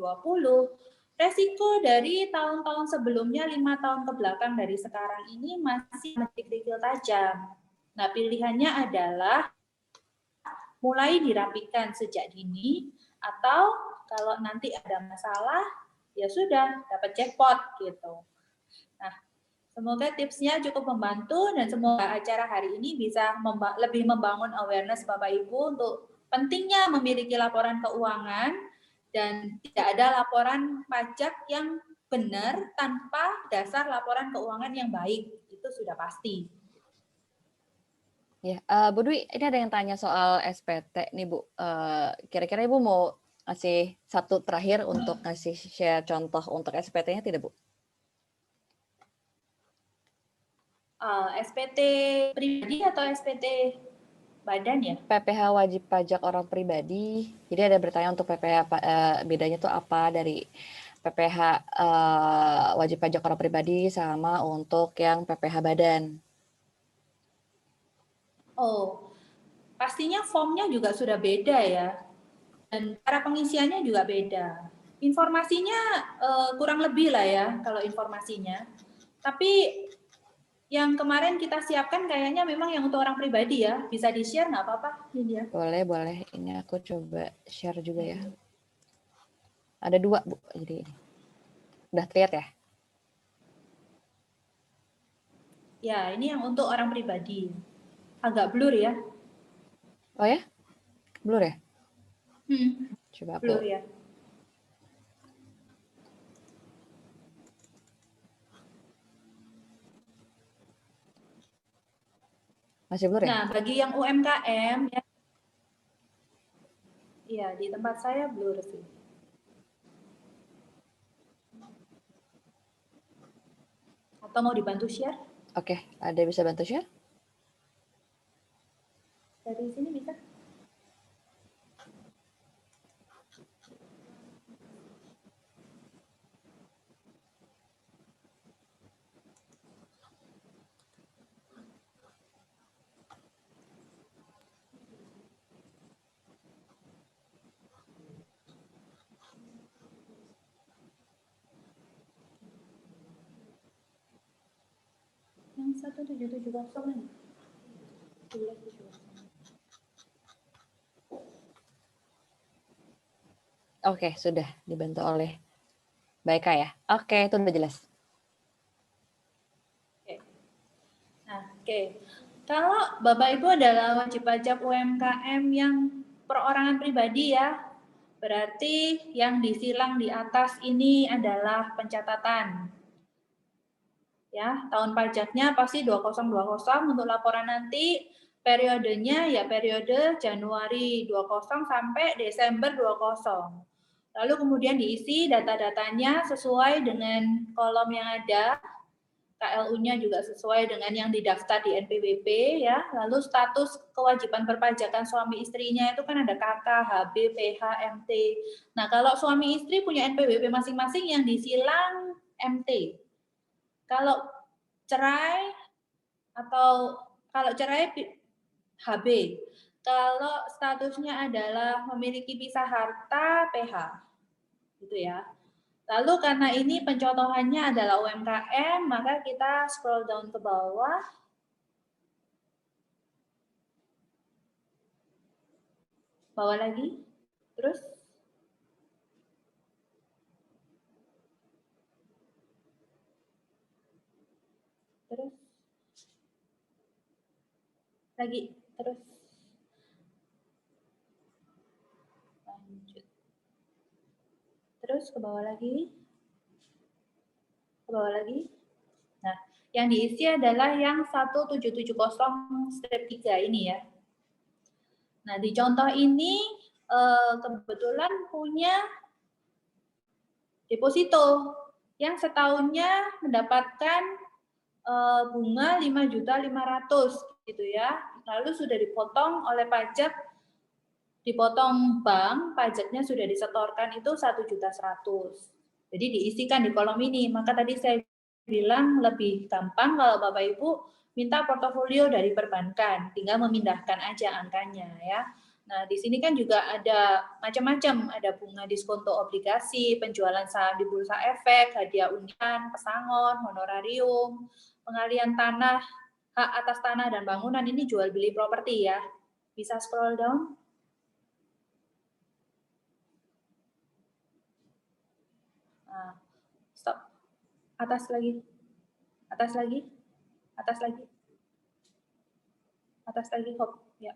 resiko dari tahun-tahun sebelumnya 5 tahun ke belakang dari sekarang ini masih kerikil tajam. Nah, pilihannya adalah mulai dirapikan sejak dini atau kalau nanti ada masalah ya sudah dapat jackpot gitu. Nah, semoga tipsnya cukup membantu dan semoga acara hari ini bisa lebih membangun awareness Bapak Ibu untuk pentingnya memiliki laporan keuangan dan tidak ada laporan pajak yang benar tanpa dasar laporan keuangan yang baik. Itu sudah pasti. Ya, Bu Dwi, ini ada yang tanya soal SPT nih Bu. Kira-kira Ibu mau ngasih satu terakhir untuk ngasih share contoh untuk SPT-nya tidak Bu? SPT pribadi atau SPT badan ya? PPh wajib pajak orang pribadi. Jadi ada bertanya untuk PPh bedanya tuh apa dari PPh wajib pajak orang pribadi sama untuk yang PPh badan. Oh, pastinya formnya juga sudah beda ya. Dan cara pengisiannya juga beda. Informasinya kurang lebih lah ya kalau informasinya. Tapi yang kemarin kita siapkan kayaknya memang yang untuk orang pribadi ya. Bisa di-share nggak apa-apa, Lydia? Boleh, boleh. Ini aku coba share juga ya. Ada 2, Bu. Jadi ini. Udah terlihat ya? Ya, ini yang untuk orang pribadi. Agak blur ya. Oh ya? Blur ya? Coba aku. Blur ya. Masih blur ya? Nah, bagi yang UMKM ya. Iya, di tempat saya blur sih. Atau mau dibantu share? Oke, ada bisa bantu share? Dari sini bisa? Yang 1770 ini. Oke, sudah dibantu oleh Baika ya. Oke, itu udah jelas. Nah, oke. Kalau Bapak Ibu adalah wajib pajak UMKM yang perorangan pribadi ya, berarti yang disilang di atas ini adalah pencatatan. Ya, tahun pajaknya pasti 2020 untuk laporan nanti, periodenya ya periode Januari 20 sampai Desember 20. Lalu kemudian diisi data-datanya sesuai dengan kolom yang ada. KLU-nya juga sesuai dengan yang didaftar di NPWP ya. Lalu status kewajiban perpajakan suami istrinya itu kan ada KK, HB, PH, MT. Nah, kalau suami istri punya NPWP masing-masing yang disilang MT. Kalau cerai atau kalau cerai HB. Kalau statusnya adalah memiliki pisah harta PH. Gitu ya. Lalu karena ini pencontohannya adalah UMKM, maka kita scroll down ke bawah. Bawah lagi. Terus. Terus. Lagi. Terus. Lanjut. Terus ke bawah lagi. Ke bawah lagi. Nah, yang diisi adalah yang 1770/3 ini ya. Nah, di contoh ini kebetulan punya deposito yang setahunnya mendapatkan bunga 5.500.000 gitu ya. Lalu sudah dipotong oleh pajak, dipotong bank, pajaknya sudah disetorkan itu 1.100.000. Jadi diisikan di kolom ini. Maka tadi saya bilang lebih gampang kalau Bapak Ibu minta portofolio dari perbankan, tinggal memindahkan aja angkanya ya. Nah, di sini kan juga ada macam-macam, ada bunga diskonto obligasi, penjualan saham di bursa efek, hadiah undian, pesangon, honorarium, pengalian tanah, hak atas tanah dan bangunan, ini jual beli properti ya. Bisa scroll down. Nah, stop. Atas lagi. Atas lagi. Atas lagi. Atas lagi, hop. Ya.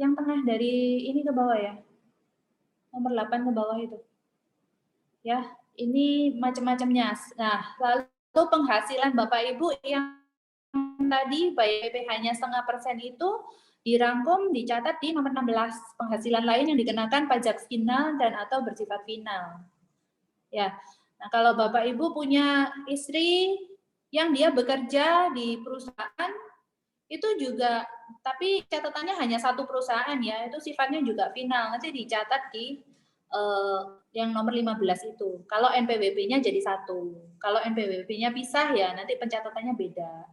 Yang tengah dari ini ke bawah ya. Nomor 8 ke bawah itu. Ya, ini macam-macamnya. Nah, lalu penghasilan Bapak Ibu yang tadi bayar PPh-nya 0,5% itu dirangkum, dicatat di nomor 16, penghasilan lain yang dikenakan pajak final dan atau bersifat final. Ya. Nah, kalau Bapak Ibu punya istri yang dia bekerja di perusahaan itu juga, tapi catatannya hanya satu perusahaan ya, itu sifatnya juga final, nanti dicatat di yang nomor 15 itu. Kalau NPWP-nya jadi satu. Kalau NPWP-nya pisah ya nanti pencatatannya beda.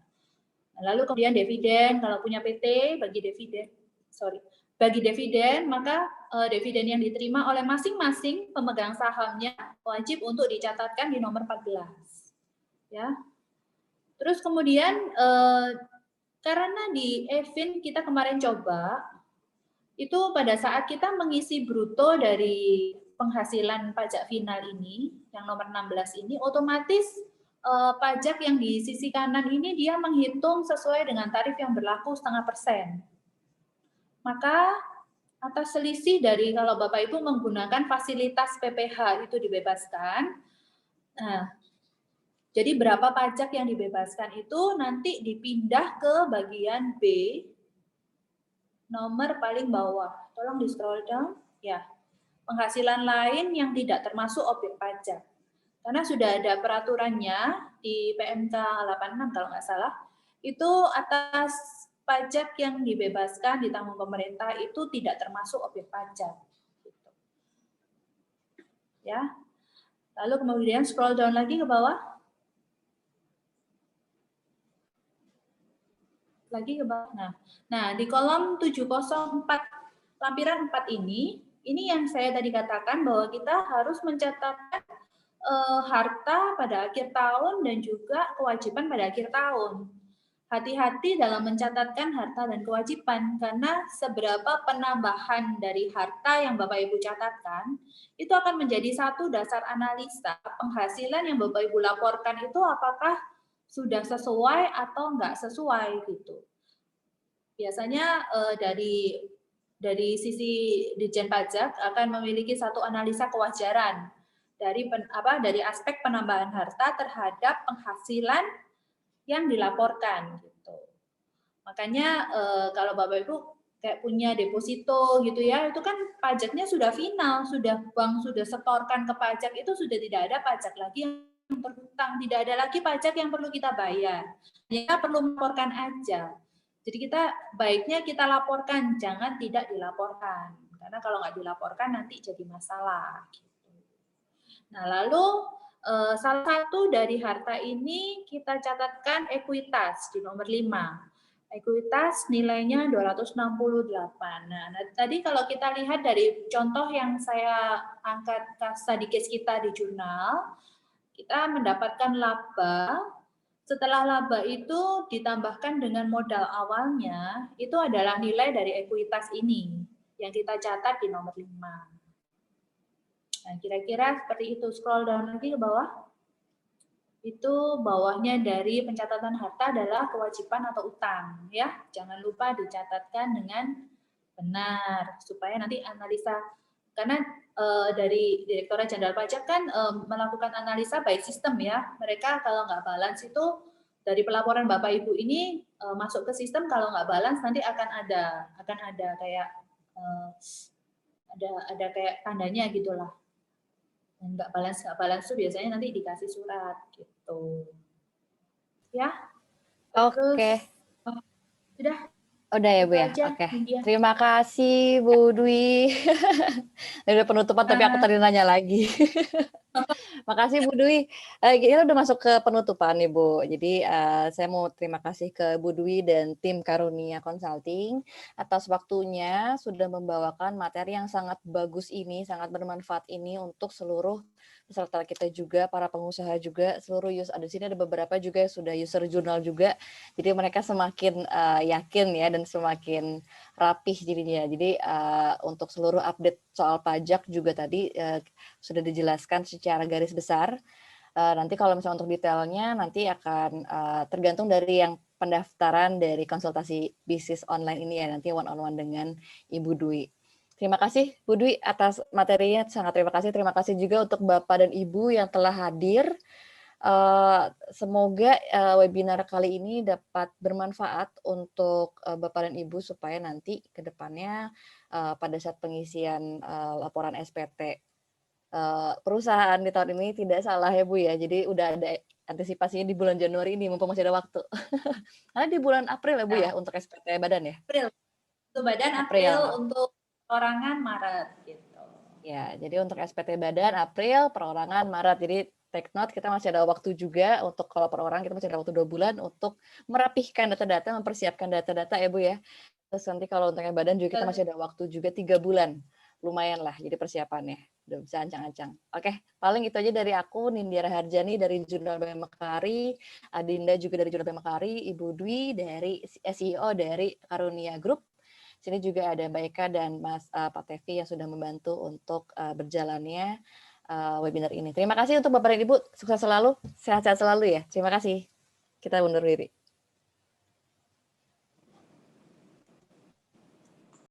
Lalu kemudian dividen, kalau punya PT bagi dividen, maka dividen yang diterima oleh masing-masing pemegang sahamnya wajib untuk dicatatkan di nomor 14. Ya. Terus kemudian karena di Evin kita kemarin coba, itu pada saat kita mengisi bruto dari penghasilan pajak final ini, yang nomor 16 ini, otomatis pajak yang di sisi kanan ini dia menghitung sesuai dengan tarif yang berlaku 0,5%. Maka atas selisih dari kalau Bapak Ibu menggunakan fasilitas PPh itu dibebaskan, nah, jadi berapa pajak yang dibebaskan itu nanti dipindah ke bagian B, nomor paling bawah. Tolong di scroll down. Ya, penghasilan lain yang tidak termasuk objek pajak. Karena sudah ada peraturannya di PMK 86 kalau nggak salah, itu atas pajak yang dibebaskan ditanggung pemerintah itu tidak termasuk objek pajak. Ya. Lalu kemudian scroll down lagi ke bawah. Lagi ke bawah. Nah, di kolom 704 lampiran 4 ini yang saya tadi katakan bahwa kita harus mencatatkan harta pada akhir tahun dan juga kewajiban pada akhir tahun. Hati-hati dalam mencatatkan harta dan kewajiban, karena seberapa penambahan dari harta yang Bapak Ibu catatkan, itu akan menjadi satu dasar analisa penghasilan yang Bapak Ibu laporkan itu apakah sudah sesuai atau nggak sesuai gitu. Biasanya dari sisi Ditjen Pajak akan memiliki satu analisa kewajaran dari aspek penambahan harta terhadap penghasilan yang dilaporkan gitu. Makanya kalau Bapak Ibu kayak punya deposito gitu ya, itu kan pajaknya sudah final, sudah bank sudah setorkan ke pajak, itu sudah tidak ada pajak lagi yang terhutang, tidak ada lagi pajak yang perlu kita bayar. Kita perlu melaporkan aja. Jadi kita baiknya kita laporkan, jangan tidak dilaporkan. Karena kalau nggak dilaporkan nanti jadi masalah. Nah, lalu salah satu dari harta ini kita catatkan ekuitas di nomor 5. Ekuitas nilainya 268. Nah, tadi kalau kita lihat dari contoh yang saya angkat study case kita di jurnal, kita mendapatkan laba. Setelah laba itu ditambahkan dengan modal awalnya, itu adalah nilai dari ekuitas ini yang kita catat di nomor 5. Nah, kira-kira seperti itu. Scroll down lagi ke bawah. Itu bawahnya dari pencatatan harta adalah kewajiban atau utang, ya. Jangan lupa dicatatkan dengan benar supaya nanti analisa, karena dari Direktorat Jenderal Pajak kan melakukan analisa by system ya. Mereka kalau nggak balance itu dari pelaporan Bapak Ibu ini masuk ke sistem, kalau nggak balance nanti akan ada kayak ada kayak tandanya gitulah. Nggak balance tuh biasanya nanti dikasih surat gitu ya. Terus Oke. sudah Udah ya Bu itu ya. aja Oke. India. Terima kasih Bu Dwi. Udah penutupan tapi aku tadi nanya lagi. Makasih Bu Dwi. Kita udah masuk ke penutupan nih Bu. Jadi saya mau terima kasih ke Bu Dwi dan tim Karunia Consulting atas waktunya sudah membawakan materi yang sangat bagus ini, sangat bermanfaat ini untuk seluruh peserta kita juga, para pengusaha juga, seluruh ada di sini ada beberapa juga yang sudah user jurnal juga. Jadi mereka semakin yakin ya dan semakin rapih jadinya. Jadi untuk seluruh update soal pajak juga tadi sudah dijelaskan secara garis besar. Nanti kalau misalnya untuk detailnya nanti akan tergantung dari yang pendaftaran dari konsultasi bisnis online ini ya, nanti one-on-one dengan Ibu Dwi. Terima kasih Bu Dwi atas materinya, sangat terima kasih. Terima kasih juga untuk Bapak dan Ibu yang telah hadir. Semoga webinar kali ini dapat bermanfaat untuk Bapak dan Ibu supaya nanti ke depannya pada saat pengisian laporan SPT perusahaan di tahun ini tidak salah ya Bu ya. Jadi udah ada antisipasinya di bulan Januari ini mumpung masih ada waktu. Karena di bulan April ya Bu ya untuk SPT badan ya. April untuk badan, April untuk perorangan Maret gitu. Ya, jadi untuk SPT badan April, perorangan Maret. Jadi take note kita masih ada waktu juga untuk kalau perorangan kita masih ada waktu 2 bulan untuk merapihkan data-data, mempersiapkan data-data ya Bu ya. Terus nanti kalau untuk yang badan juga kita masih ada waktu juga 3 bulan. Lumayan lah jadi persiapannya. Udah bisa ancang-ancang. Oke, paling itu aja dari aku, Nindya Raharjani dari Jurnal BM Mekari, Adinda juga dari Jurnal BM Mekari, Ibu Dwi dari CEO dari Karunia Group. Sini juga ada Mbak Eka dan Mas Pak Tevi yang sudah membantu untuk berjalannya webinar ini. Terima kasih untuk Bapak dan Ibu, sukses selalu, sehat-sehat selalu ya. Terima kasih. Kita undur diri.